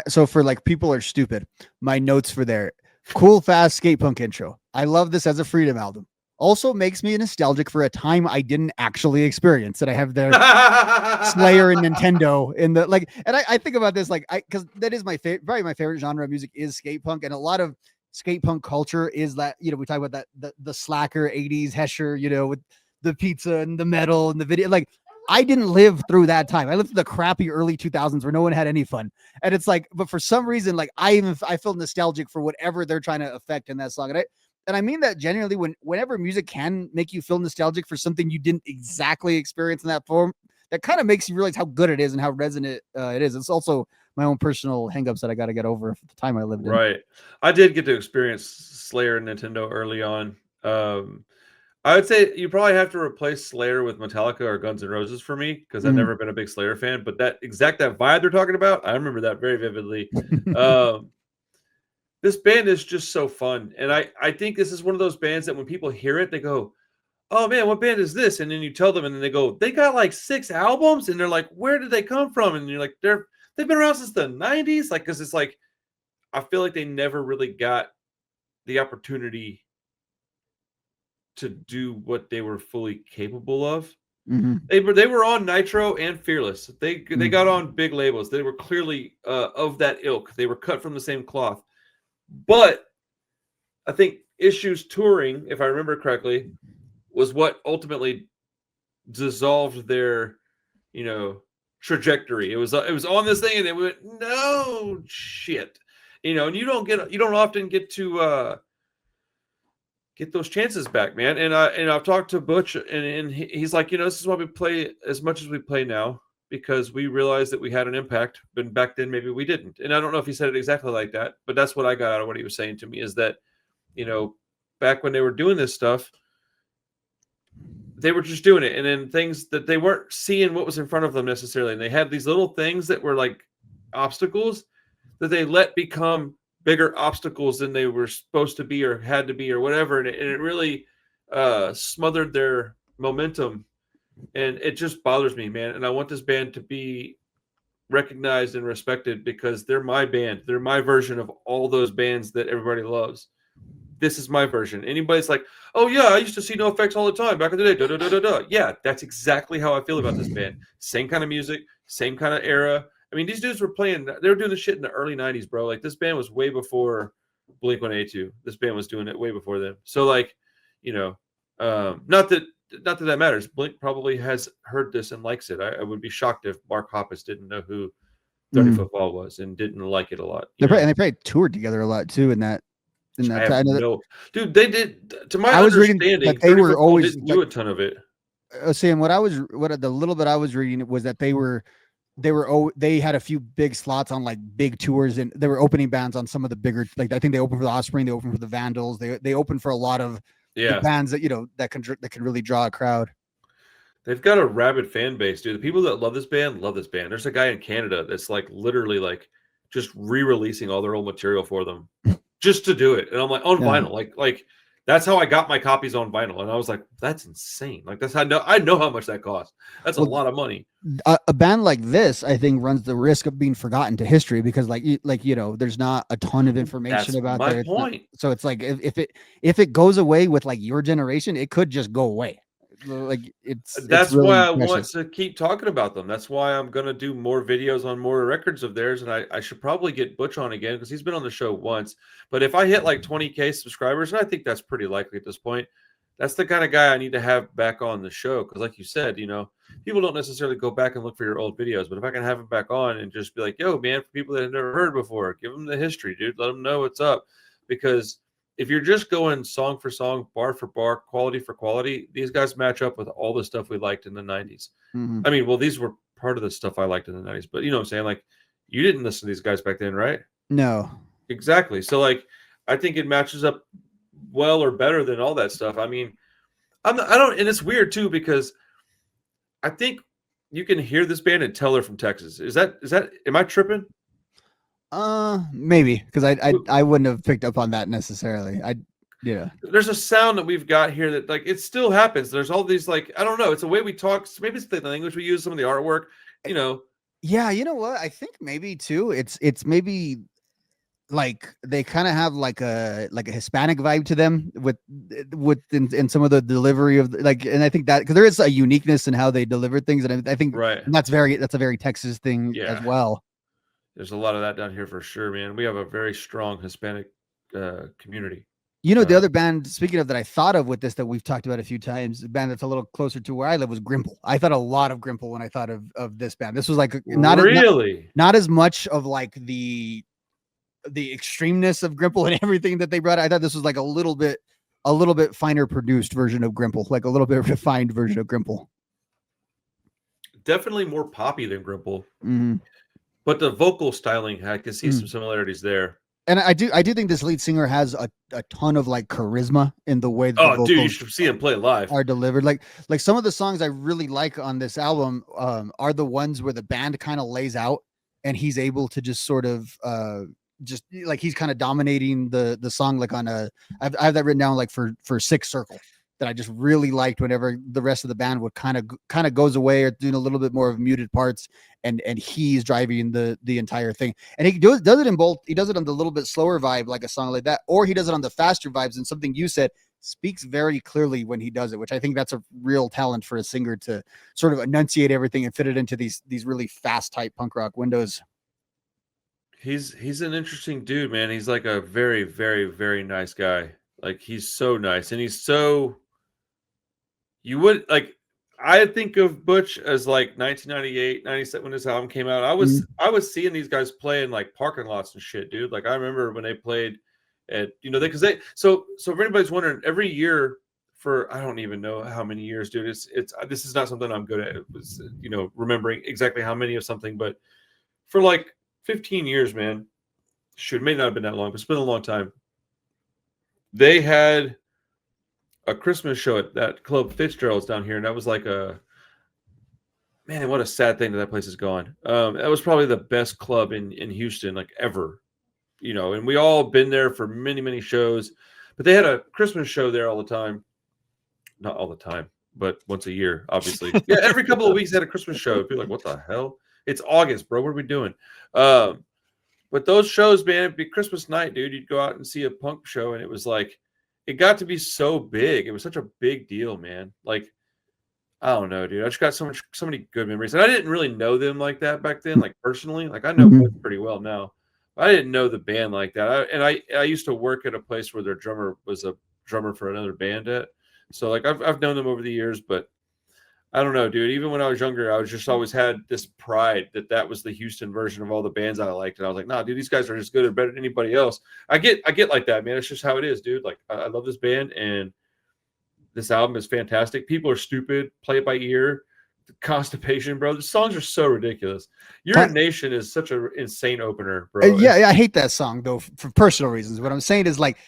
So for like People Are Stupid, my notes for there, cool, fast skate punk intro. I love this as a Freedom album. Also makes me nostalgic for a time I didn't actually experience that I have there. Slayer and Nintendo in the like, and I think about this like because that is my favorite, probably my favorite genre of music is skate punk, and a lot of skate punk culture is that we talk about that the slacker 80s Hesher, with the pizza and the metal and the video. Like, I didn't live through that time. I lived through the crappy early 2000s where no one had any fun, and it's like, but for some reason, like I feel nostalgic for whatever they're trying to affect in that song, and I mean that genuinely. Whenever music can make you feel nostalgic for something you didn't exactly experience in that form, that kind of makes you realize how good it is and how resonant it is. It's also my own personal hangups that I got to get over at the time I lived in. Right. I did get to experience Slayer and Nintendo early on. I would say you probably have to replace Slayer with Metallica or Guns N' Roses for me, because I've never been a big Slayer fan. But that vibe they're talking about, I remember that very vividly. This band is just so fun. And I think this is one of those bands that when people hear it, they go, oh man, what band is this? And then you tell them, and then they go, they got like 6 albums, and they're like, where did they come from? And you're like, they've been around since the 90s. Like, because it's like, I feel like they never really got the opportunity to do what they were fully capable of. They were on Nitro and Fearless. They got on big labels. They were clearly of that ilk. They were cut from the same cloth. But I think Issues touring, if I remember correctly, was what ultimately dissolved their, trajectory. It was on this thing, and they went, no shit, and you don't often get to get those chances back, man. And I've talked to Butch, and he's like, this is why we play as much as we play now, because we realized that we had an impact, but back then maybe we didn't. And I don't know if he said it exactly like that, but that's what I got out of what he was saying to me, is that, back when they were doing this stuff, they were just doing it. And then things that they weren't seeing what was in front of them necessarily. And they had these little things that were like obstacles that they let become bigger obstacles than they were supposed to be or had to be or whatever. And it really smothered their momentum. And it just bothers me, man. And I want this band to be recognized and respected, because they're my band. They're my version of all those bands that everybody loves. This is my version. Anybody's like, oh yeah, I used to see No Effects all the time back in the day. Yeah, that's exactly how I feel about this band. Same kind of music, same kind of era. I mean, these dudes were playing. They were doing this shit in the early '90s, bro. Like this band was way before Blink-182. This band was doing it way before them. So like, you know, not that matters. Blink probably has heard this and likes it. I would be shocked if Mark Hoppus didn't know who 30footFALL was and didn't like it a lot. And they probably toured together a lot too in that. I have no, dude. They did. To my I was reading understanding, that they were always didn't do a ton of it. Saying what the little bit I was reading was that they had a few big slots on like big tours, and they were opening bands on some of the bigger, like I think they opened for the Offspring, they opened for the Vandals, they opened for a lot of the bands that that can really draw a crowd. They've got a rabid fan base, dude. The people that love this band love this band. There's a guy in Canada that's like literally like just re-releasing all their old material for them just to do it. And I'm like on vinyl, like that's how I got my copies on vinyl. And I was like, that's insane. Like that's how I know how much that costs. That's a lot of money. A band like this, I think, runs the risk of being forgotten to history because there's not a ton of information about my point. So it's like if it goes away with like your generation, it could just go away. Like that's really why I precious. want to keep talking about them. That's why I'm gonna do more videos on more records of theirs, and I should probably get Butch on again because he's been on the show once. But if I hit like 20K subscribers, and I think that's pretty likely at this point, that's the kind of guy I need to have back on the show. Because like you said, people don't necessarily go back and look for your old videos, but if I can have him back on and just be like, yo, man, for people that have never heard before, give them the history, dude. Let them know what's up. Because if you're just going song for song, bar for bar, quality for quality, these guys match up with all the stuff we liked in the 90s. Mm-hmm. I mean, well, these were part of the stuff I liked in the 90s, but you know what I'm saying? Like, you didn't listen to these guys back then, right? No. Exactly. So, like, I think it matches up well or better than all that stuff. I mean, and it's weird, too, because I think you can hear this band and tell they're from Texas. Am I tripping? Maybe because I wouldn't have picked up on that necessarily. There's a sound that we've got here that like it still happens. There's all these like I don't know. It's a way we talk. Maybe it's the language we use. Some of the artwork. Yeah, you know what? I think maybe too. It's maybe like they kind of have like a Hispanic vibe to them with in some of the delivery of like, and I think that because there is a uniqueness in how they deliver things, and I think right. And that's a very Texas thing as well. There's a lot of that down here for sure, man. We have a very strong Hispanic community. The other band, speaking of that, I thought of with this that we've talked about a few times, a band that's a little closer to where I live was Grimple. I thought a lot of Grimple when I thought of this band. This was like not as much of like the extremeness of Grimple and everything that they brought. I thought this was like a little bit finer produced version of Grimple, like a little bit refined version of Grimple. Definitely more poppy than Grimple. Mm-hmm. But the vocal styling, I can see some similarities there. And I do think this lead singer has a ton of like charisma in the way that the vocals you should see him play live. Are delivered. Like some of the songs I really like on this album are the ones where the band kind of lays out and he's able to just sort of just like he's kind of dominating the song. Like I have that written down like for Sick Circle that I just really liked whenever the rest of the band would kind of goes away or doing a little bit more of muted parts and he's driving the entire thing. And he does it in both. He does it on the little bit slower vibe, like a song like that, or he does it on the faster vibes. And something you said speaks very clearly when he does it, which I think that's a real talent for a singer to sort of enunciate everything and fit it into these really fast type punk rock windows. He's an interesting dude, man. He's like a very, very, very nice guy. Like he's so nice. And he's so, you would like, I think of Butch as like 1998, 97 when this album came out. I was seeing these guys play in like parking lots and shit, dude. Like I remember when they played at, so if anybody's wondering, every year for I don't even know how many years, dude. It's this is not something I'm good at. It was, remembering exactly how many of something, but for like 15 years, man. Shoot, it may not have been that long, but it's been a long time. They had a Christmas show at that Club Fitzgerald's down here, and that was like man, what a sad thing that place is gone. That was probably the best club in Houston, like ever, and we all been there for many, many shows, but they had a Christmas show there all the time. Not all the time, but once a year, obviously. Yeah, every couple of weeks they had a Christmas show. It'd be like, what the hell? It's August, bro. What are we doing? But those shows, man, it'd be Christmas night, dude. You'd go out and see a punk show, and it was like, it got to be so big. It was such a big deal, man. Like, I don't know, dude. I just got so many good memories, and I didn't really know them like that back then, like personally. Like I know Mhm. Blink pretty well now. I didn't know the band like that. I used to work at a place where their drummer was a drummer for another band at. So like I've known them over the years, but I don't know, dude. Even when I was younger, I was just always had this pride that was the Houston version of all the bands I liked, and I was like, nah, dude, these guys are as good or better than anybody else. I get like that, man. It's just how it is, dude. Like I love this band, and this album is fantastic. People are stupid. Play it by ear. Constipation, bro. The songs are so ridiculous. Your Nation is such an insane opener, bro. Yeah, I hate that song though for personal reasons. What I'm saying is like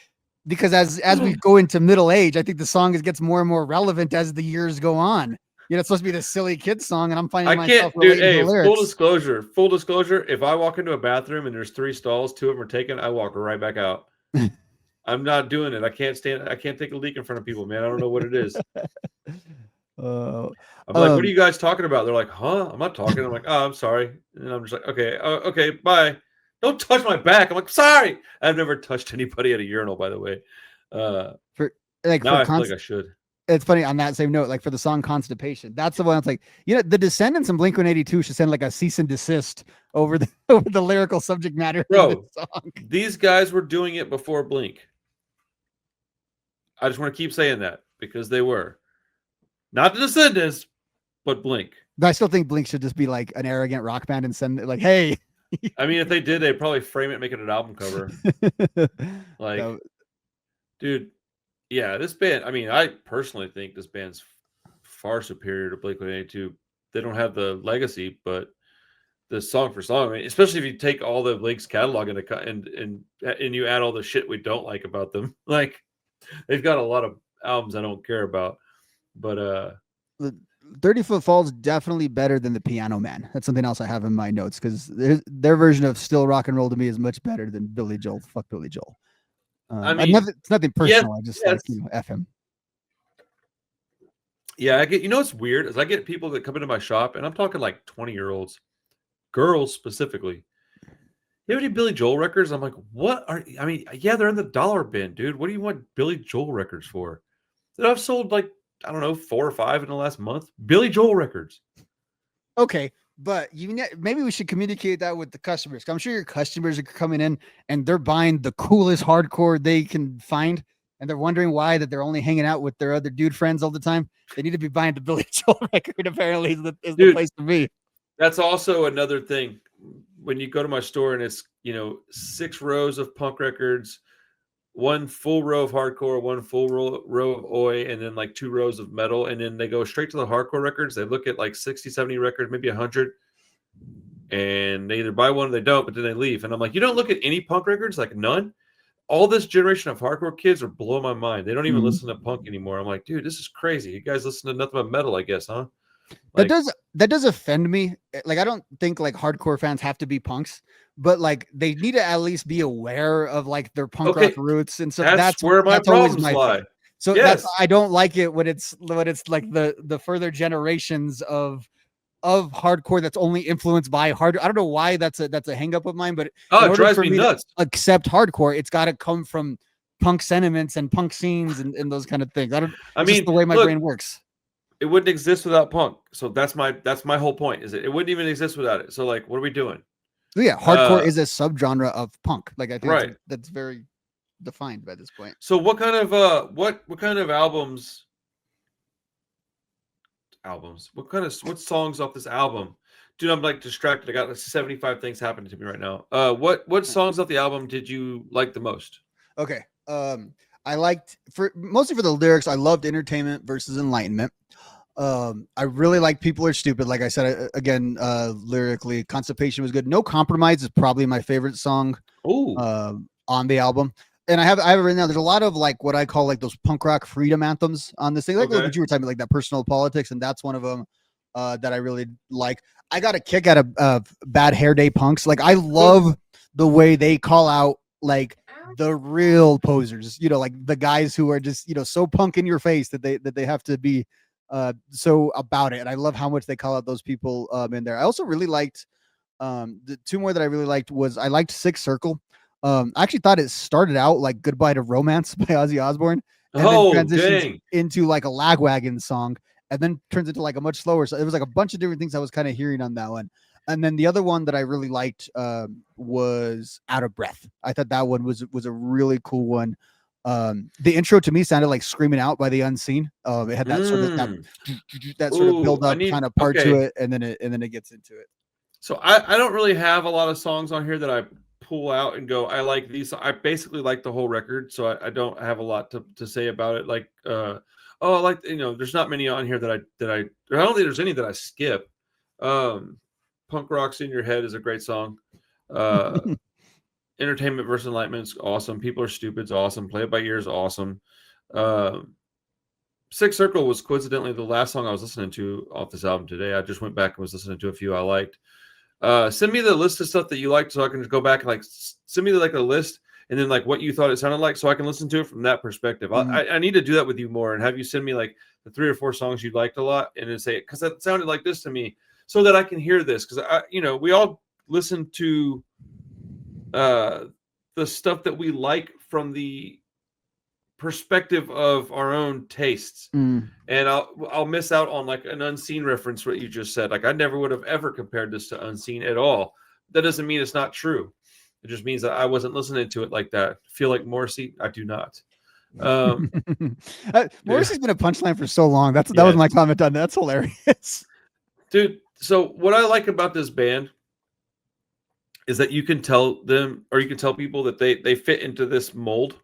because as we go into middle age, I think the song gets more and more relevant as the years go on. You know, it's supposed to be this silly kid song, and I'm finding I myself can't, dude. relating to Hey, the lyrics. full disclosure. If I walk into a bathroom and there's 3 stalls, 2 of them are taken, I walk right back out. I'm not doing it. I can't take a leak in front of people, man. I don't know what it is. I'm like, what are you guys talking about? They're like, huh? I'm not talking. I'm like, oh, I'm sorry. And I'm just like, okay, okay, bye. Don't touch my back. I'm like, sorry. I've never touched anybody at a urinal, by the way. Now I feel like I should. It's funny on that same note, like for the song Constipation, that's the one that's like, you know, the Descendants and Blink-182 should send like a cease and desist over the lyrical subject matter Bro, of the song. These guys were doing it before Blink. I just want to keep saying that because they were. Not the Descendants, but Blink. But I still think Blink should just be like an arrogant rock band and send it like, hey. I mean, if they did, they'd probably frame it, make it an album cover. Like, no. Dude, yeah, this band, I mean, I personally think this band's far superior to Blink-182. They don't have the legacy, but the song for song, I mean, especially if you take all the Blink's catalog and you add all the shit we don't like about them, like they've got a lot of albums I don't care about. But 30footFALL is definitely better than the Piano Man. That's something else I have in my notes because their version of Still Rock and Roll to me is much better than Billy Joel. Fuck Billy Joel. I mean, it's nothing personal. I just like, you know, F him. Yeah, I get, you know, what's weird is I get people that come into my shop and I'm talking like 20-year-olds, girls specifically. You have any Billy Joel records? I'm like, what are, I mean, yeah, they're in the dollar bin, dude. What do you want Billy Joel records for? That I've sold like, I don't know, 4 or 5 in the last month. Billy Joel records. Okay, but maybe we should communicate that with the customers. I'm sure your customers are coming in and they're buying the coolest hardcore they can find, and they're wondering why that they're only hanging out with their other dude friends all the time. They need to be buying the Billy Joel record. Apparently, is the place to be. That's also another thing. When you go to my store and it's, you know, 6 rows of punk records, 1 full row of hardcore, 1 full row of oi, and then like 2 rows of metal. And then they go straight to the hardcore records. They look at like 60, 70 records, maybe 100. And they either buy one or they don't, but then they leave. And I'm like, you don't look at any punk records? Like none? All this generation of hardcore kids are blowing my mind. They don't even listen to punk anymore. I'm like, dude, this is crazy. You guys listen to nothing but metal, I guess, huh? Like, that does offend me. Like, I don't think like hardcore fans have to be punks, but like they need to at least be aware of like their punk rock roots and stuff. That's where my problems lie. So yes. I don't like it when it's like the further generations of hardcore that's only influenced by hard. I don't know why that's a hang up of mine, but it drives me nuts. Accept hardcore, it's got to come from punk sentiments and punk scenes and those kind of things. I mean, just the way my brain works. It wouldn't exist without punk. So that's my whole point. Is it wouldn't even exist without it. So like, what are we doing? Yeah, hardcore is a subgenre of punk. Like I think that's very defined by this point. So what kind of what kind of albums? What songs off this album? Dude, I'm like distracted. I got like 75 things happening to me right now. What songs off the album did you like the most? Okay. I liked mostly for the lyrics. I loved Entertainment versus Enlightenment. I really like People Are Stupid. Like I said, again, lyrically, Constipation was good. No Compromise is probably my favorite song on the album. And I have it written down. There's a lot of like what I call like those punk rock freedom anthems on this thing. Like what you were talking about, like that Personal Politics. And that's one of them that I really like. I got a kick out of Bad Hair Day Punks. Like I love the way they call out like the real posers, you know, like the guys who are just, you know, so punk in your face that they have to be so about it. And I love how much they call out those people in there. I also really liked the 2 more that I really liked was I liked Sick Circle. I actually thought it started out like Goodbye to Romance by Ozzy Osbourne and then transitions into like a Lagwagon song. and then turns into like a much slower. So it was like a bunch of different things I was kind of hearing on that one. And then the other one that I really liked was Out of Breath. I thought that one was a really cool one. The intro to me sounded like Screaming Out by The Unseen. It had that sort of that sort of build up kind of part to it, and then it gets into it. So I don't really have a lot of songs on here that I pull out and go, I like these. I basically like the whole record, so I don't have a lot to say about it. Like, I like, there's not many on here that I don't think there's any that I skip. Punk Rock's In Your Head is a great song. Entertainment versus Enlightenment's awesome. People Are Stupid's awesome. Play It By Ear is awesome. Sixth Circle was coincidentally the last song I was listening to off this album today. I just went back and was listening to a few I liked. Send me the list of stuff that you liked so I can just go back and like send me like a list and then like what you thought it sounded like so I can listen to it from that perspective. I need to do that with you more and have you send me like the 3 or 4 songs you liked a lot and then say, because that sounded like this to me, so that I can hear this. Because we all listen to the stuff that we like from the perspective of our own tastes, and I'll miss out on like an Unseen reference, what you just said. Like I never would have ever compared this to Unseen at all. That doesn't mean it's not true. It just means that I wasn't listening to it like that. Feel like Morrissey? I do not. Morrissey's been a punchline for so long. That was my comment on that. That's hilarious, dude. So what I like about this band is that you can tell them, or you can tell people that they fit into this mold.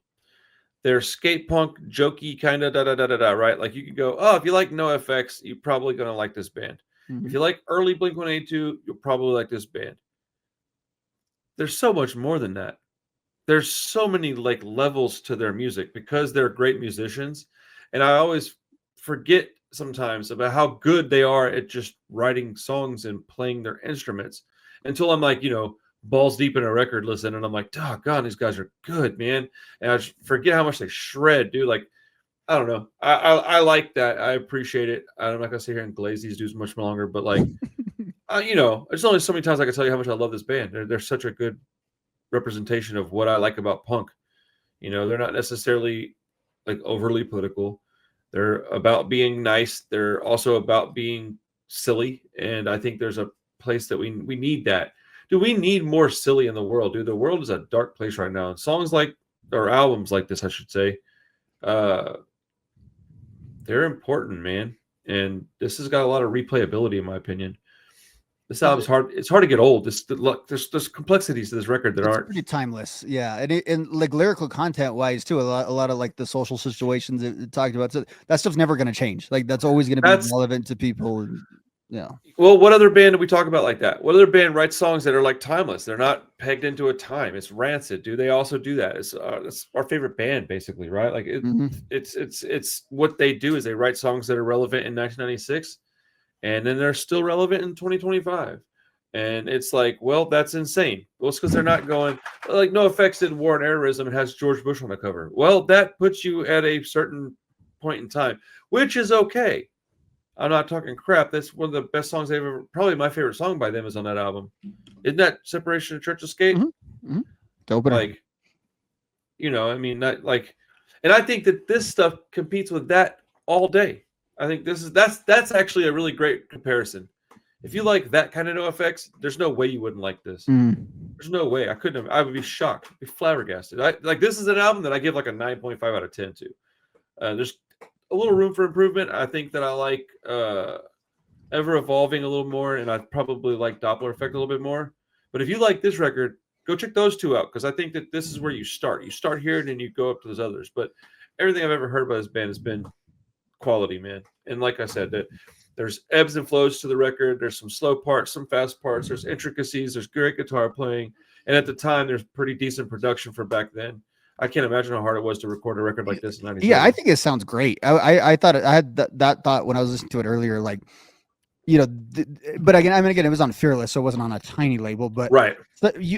They're skate punk, jokey kind of right? Like you could go, oh, if you like NoFX, you're probably gonna like this band. If you like early Blink-182, you'll probably like this band. There's so much more than that. There's so many like levels to their music because they're great musicians, and I always forget sometimes about how good they are at just writing songs and playing their instruments until I'm like, balls deep in a record listen, and I'm like, oh god, these guys are good, man. And I just forget how much they shred, dude. Like, I don't know. I like that. I appreciate it. I'm not gonna sit here and glaze these dudes much longer, but like, there's only so many times I can tell you how much I love this band. They're such a good representation of what I like about punk. They're not necessarily like overly political. They're about being nice. They're also about being silly, and I think there's a place that we need that. Do we need more silly in the world, dude? The world is a dark place right now. And songs like, or albums like this, I should say, they're important, man. And this has got a lot of replayability, in my opinion. This album's hard. It's hard to get old. There's complexities to this record that aren't pretty timeless. Yeah, and like lyrical content wise too. A lot of like the social situations it talked about. So that stuff's never going to change. Like that's always going to be relevant to people. And, Well, what other band do we talk about like that? What other band writes songs that are like timeless? They're not pegged into a time. It's Rancid. Do they also do that? It's our favorite band, basically, right? Like it's what they do is they write songs that are relevant in 1996, and then they're still relevant in 2025. And it's like, well, that's insane. Well, it's because they're not going like NoFX did War on Terrorism and has George Bush on the cover. Well, that puts you at a certain point in time, which is okay. I'm not talking crap. That's one of the best songs they've ever. Probably my favorite song by them is on that album. Isn't that Separation of Church and State? Like, I mean, not like, and I think that this stuff competes with that all day. I think that's actually a really great comparison. If you like that kind of NoFX, there's no way you wouldn't like this. There's no way. I would be shocked, be flabbergasted. This is an album that I give like a 9.5 out of 10 to. There's a little room for improvement. I think that I like Ever Evolving a little more, and I probably like Doppler Effect a little bit more. But if you like this record, go check those two out, because I think that this is where you start. You start here, and then you go up to those others. But everything I've ever heard about this band has been quality, man. And like I said, that there's ebbs and flows to the record. There's some slow parts, some fast parts. There's intricacies. There's great guitar playing. And at the time, there's pretty decent production for back then. I can't imagine how hard it was to record a record like this in 97. Yeah, I think it sounds great. I thought I had that thought when I was listening to it earlier, like, but again, it was on Fearless, so it wasn't on a tiny label, but right.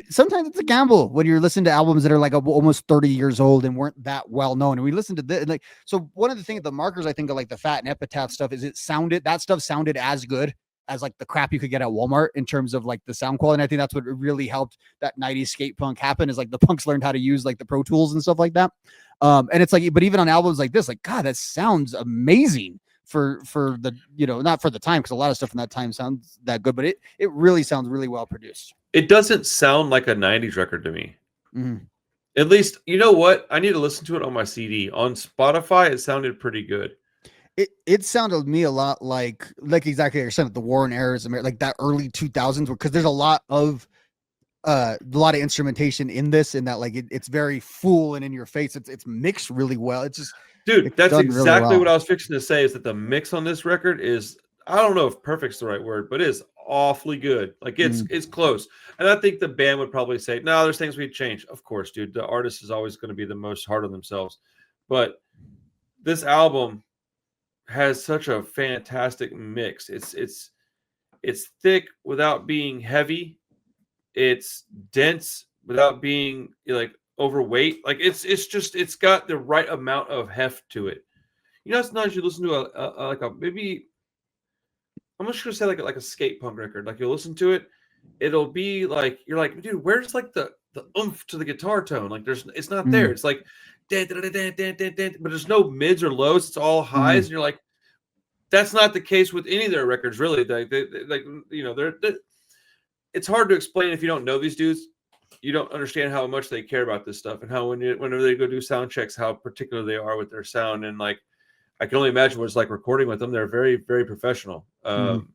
Sometimes it's a gamble when you're listening to albums that are like almost 30 years old and weren't that well known. And we listened to this, like, so one of the things, the markers I think of like the Fat and Epitaph stuff is that stuff sounded as good as like the crap you could get at Walmart in terms of like the sound quality. And I think that's what really helped that 90s skate punk happen, is like the punks learned how to use like the Pro Tools and stuff like that. And it's like, but even on albums like this, like, God, that sounds amazing for the, not for the time, because a lot of stuff in that time sounds that good, but it really sounds really well produced. It doesn't sound like a 90s record to me. Mm-hmm. At least, you know what? I need to listen to it on my CD. On Spotify, it sounded pretty good. It sounded to me a lot like exactly like you're saying, the Warren eras, like that early 2000s, because there's a lot of instrumentation in this, and that like it's very full and in your face. It's mixed really well. It's just, dude, that's exactly really what I was fixing to say, is that the mix on this record is, I don't know if perfect's the right word, but it is awfully good. Like it's close. And I think the band would probably say, no, there's things we'd change. Of course, dude, the artist is always going to be the most hard on themselves. But this album has such a fantastic mix. It's thick without being heavy. It's dense without being like overweight. Like it's got the right amount of heft to it. It's nice. You listen to a maybe, I'm just gonna say like a skate punk record. Like you'll listen to it, it'll be like you're like, dude, where's like the oomph to the guitar tone? Like it's not there. It's like but there's no mids or lows. It's all highs, and you're like, that's not the case with any of their records, really. They're it's hard to explain if you don't know these dudes. You don't understand how much they care about this stuff, and how whenever they go do sound checks, how particular they are with their sound. And like, I can only imagine what it's like recording with them. They're very, very professional. When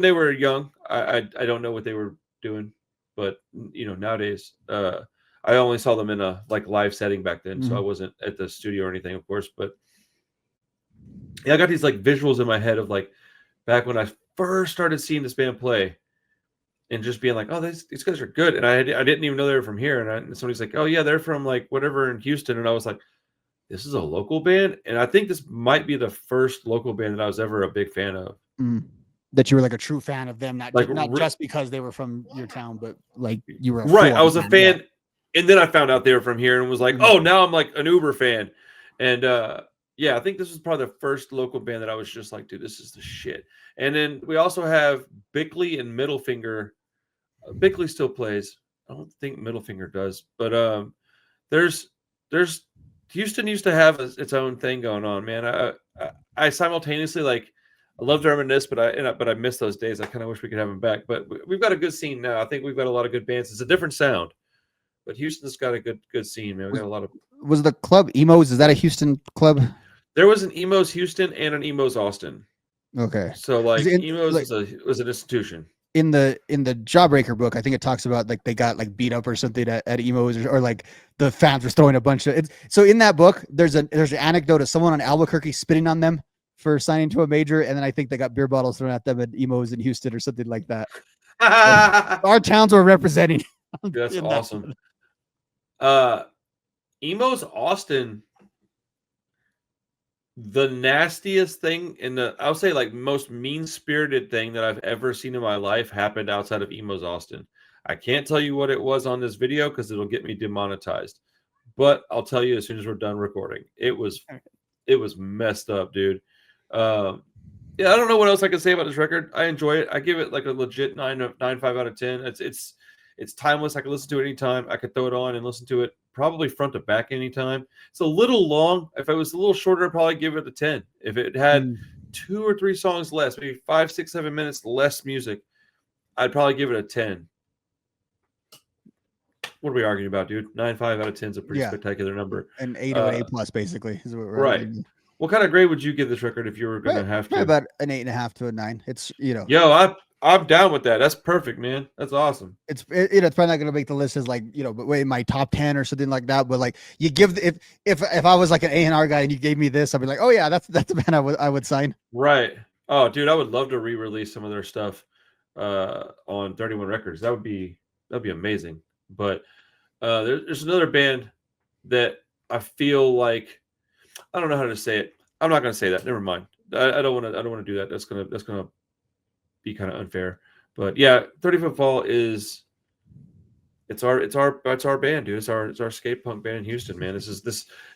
they were young, I don't know what they were doing, but nowadays, I only saw them in a like live setting back then, so I wasn't at the studio or anything, of course. But yeah, I got these like visuals in my head of like back when I first started seeing this band play, and just being like, oh, these guys are good. And I didn't even know they were from here. And somebody's like, oh yeah, they're from like whatever in Houston. And I was like, this is a local band. And I think this might be the first local band that I was ever a big fan of. That you were like a true fan of them, not just because they were from your town, but like you were right. I was a fan, and then I found out they were from here, and was like, oh, now I'm like an Uber fan. And yeah, I think this was probably the first local band that I was just like, dude, this is the shit. And then we also have Bickley and Middle Finger. Bickley still plays. I don't think Middle Finger does, but there's Houston used to have its own thing going on, man. I simultaneously like, I love to reminisce, but I miss those days. I kind of wish we could have them back. But we've got a good scene now. I think we've got a lot of good bands. It's a different sound, but Houston's got a good scene, man. We got a lot of. Was the club Emos? Is that a Houston club? There was an Emos Houston and an Emos Austin. Okay. So like Emos was an institution. In the Jawbreaker book, I think it talks about like they got like beat up or something at Emos, or like the fans were throwing a bunch of it. So in that book, there's an anecdote of someone on Albuquerque spitting on them for signing to a major, and then I think they got beer bottles thrown at them at Emos in Houston or something like that. Our towns were representing. That's awesome. Emos Austin, the nastiest thing I would say like most mean-spirited thing that I've ever seen in my life happened outside of Emos Austin. I can't tell you what it was on this video because it'll get me demonetized, but I'll tell you as soon as we're done recording. It was messed up, dude. Yeah, I don't know what else I can say about this record. I enjoy it. I give it like a legit 9.5 out of 10. It's timeless. I can listen to it anytime. I could throw it on and listen to it probably front to back anytime. It's a little long. If it was a little shorter, I'd probably give it a 10. If it had 2 or 3 songs less, maybe 5, 6, 7 minutes less music, I'd probably give it a 10. What are we arguing about, dude? 9.5 out of 10 is a pretty spectacular number. An 8 or an A plus, basically. Is what we're right. arguing. What kind of grade would you give this record if you were going to have to? About an 8.5 to a 9. It's Yo, I'm down with that. That's perfect, man. That's awesome. It's probably not going to make the list as like but wait, my top 10 or something like that. But like you give if I was like an A&R guy and you gave me this, I'd be like, oh yeah, that's the band I would sign. Right. Oh, dude, I would love to re-release some of their stuff on 31 Records. That'd be amazing. But there's another band that I feel like, I don't know how to say it. I'm not going to say that. Never mind. I don't want to do that. That's gonna be kind of unfair. But yeah, 30footFALL is it's our band, dude. It's our skate punk band in Houston, man.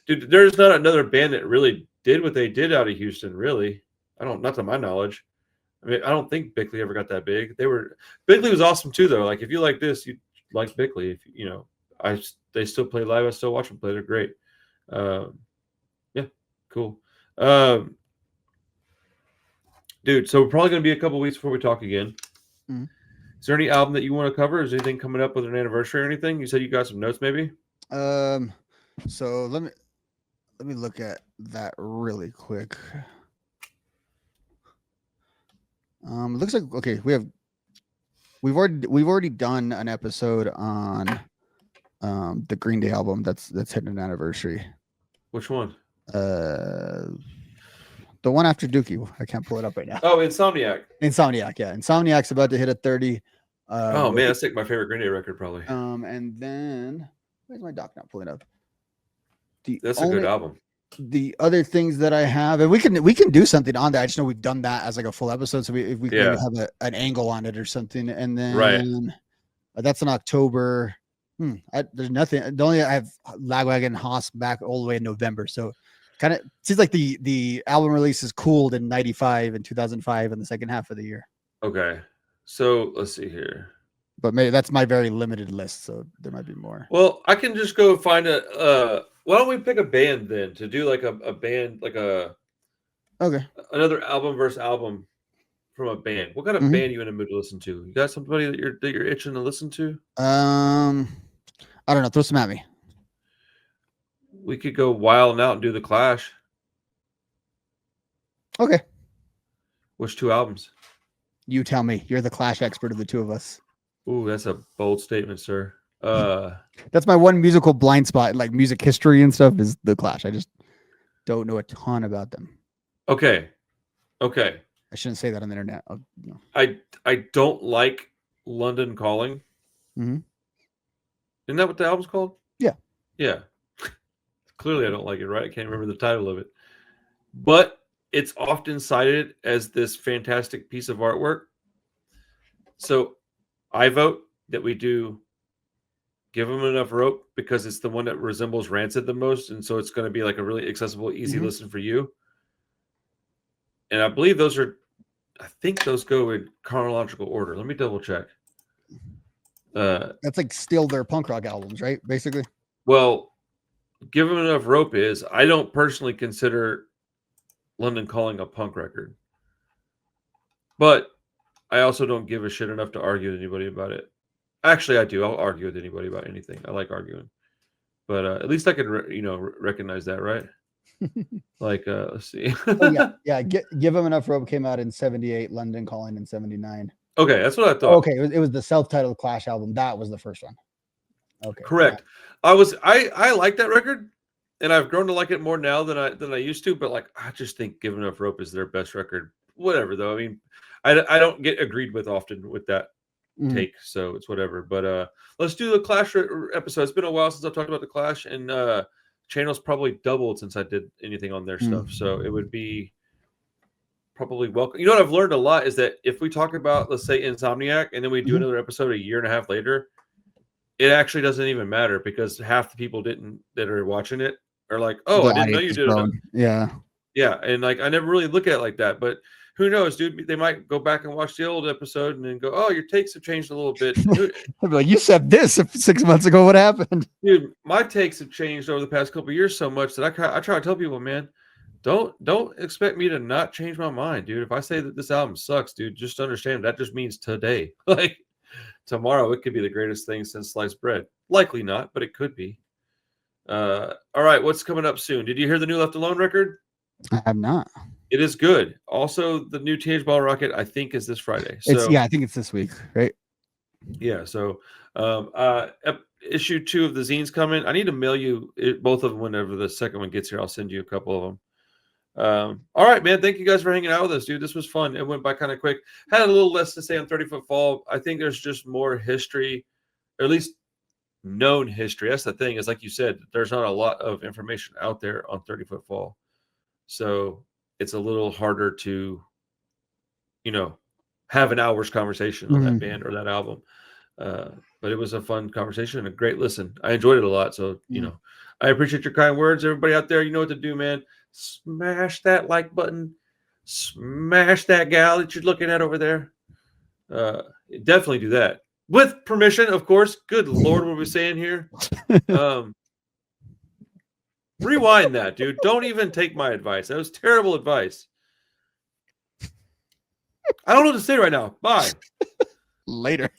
Dude. There's not another band that really did what they did out of Houston, really. Not to my knowledge. I mean, I don't think Bickley ever got that big. Bickley was awesome too, though. Like if you like this, you like Bickley. If they still play live. I still watch them play. They're great. Yeah, cool. Dude, so we're probably going to be a couple weeks before we talk again. Mhm. Is there any album that you want to cover? Is there anything coming up with an anniversary or anything? You said you got some notes, maybe? So let me look at that really quick. It looks like okay. We've already done an episode on the Green Day album that's hitting an anniversary. Which one? The one after Dookie. I can't pull it up right now. Oh, Insomniac. Insomniac, yeah. Insomniac's about to hit a 30. Oh man, that's like my favorite Green Day record, probably. And then where's my doc not pulling up? That's a good album. The other things that I have, and we can do something on that. I just know we've done that as like a full episode, so if we can have an angle on it or something. And then that's in October. There's nothing. The only I have Lagwagon Haas back all the way in November. So kind of seems like the album release is cooled in 95 and 2005 in the second half of the year. Okay. So let's see here. But maybe that's my very limited list, so there might be more. Well, I can just go find a. Why don't we pick a band then to do like a band, like another album versus album from a band? What kind of band you in the mood to listen to? You got somebody that you're itching to listen to? I don't know. Throw some at me. We could go Wild 'N Out and do the Clash. Okay. Which two albums? You tell me. You're the Clash expert of the two of us. Ooh, that's a bold statement, sir. That's my one musical blind spot, like music history and stuff, is the Clash. I just don't know a ton about them. Okay. I shouldn't say that on the internet. No. I don't like London Calling. Mm-hmm. Isn't that what the album's called? Yeah. Clearly I don't like it, right? I can't remember the title of it. But it's often cited as this fantastic piece of artwork. So I vote that we do Give Them Enough Rope because it's the one that resembles Rancid the most. And so it's going to be like a really accessible, easy listen for you. And I believe I think those go in chronological order. Let me double check. That's like still their punk rock albums, right? Basically. Well, Give Them Enough Rope I don't personally consider London Calling a punk record. But I also don't give a shit enough to argue with anybody about it. Actually, I do. I'll argue with anybody about anything. I like arguing. But at least I can, recognize that, right? Like, let's see. Yeah. Give Them Enough Rope came out in 78, London Calling in 79. Okay, that's what I thought. Okay, it was the self-titled Clash album. That was the first one. Okay. Correct. Yeah. I like that record, and I've grown to like it more now than I used to, but like I just think Give Enough Rope is their best record. Whatever, though. I mean, I don't get agreed with often with that take, so it's whatever. But let's do the Clash episode. It's been a while since I've talked about the Clash, and channel's probably doubled since I did anything on their stuff, so it would be probably welcome. You know what I've learned a lot is that if we talk about, let's say, Insomniac, and then we do another episode a year and a half later, it actually doesn't even matter because half the people that are watching it are like, oh, I didn't know you did it. Yeah, and like I never really look at it like that, but who knows, dude? They might go back and watch the old episode and then go, "Oh, your takes have changed a little bit." I'd be like, "You said this 6 months ago. What happened?" Dude, my takes have changed over the past couple of years so much that I try to tell people, man, don't expect me to not change my mind, dude. If I say that this album sucks, dude, just understand that just means today. Like tomorrow, it could be the greatest thing since sliced bread. Likely not, but it could be. All right, what's coming up soon? Did you hear the new Left Alone record? I have not. It is good. Also, the new Teenage Ball Rocket, I think, is this Friday. So, I think it's this week, right? Yeah. So, issue 2 of the zine's coming. I need to mail you both of them whenever the second one gets here. I'll send you a couple of them. All right, man. Thank you guys for hanging out with us, dude. This was fun. It went by kind of quick. Had a little less to say on 30footFALL. I think there's just more history, or at least known history. That's the thing. Is like you said, there's not a lot of information out there on 30footFALL. So it's a little harder to, have an hour's conversation on that band or that album. But it was a fun conversation and a great listen. I enjoyed it a lot. So, I appreciate your kind words. Everybody out there, you know what to do, man. Smash that like button. Smash that gal that you're looking at over there. Definitely do that. With permission, of course. Good Lord, what are we saying here? Rewind that, dude. Don't even take my advice. That was terrible advice. I don't know what to say right now. Bye. Later.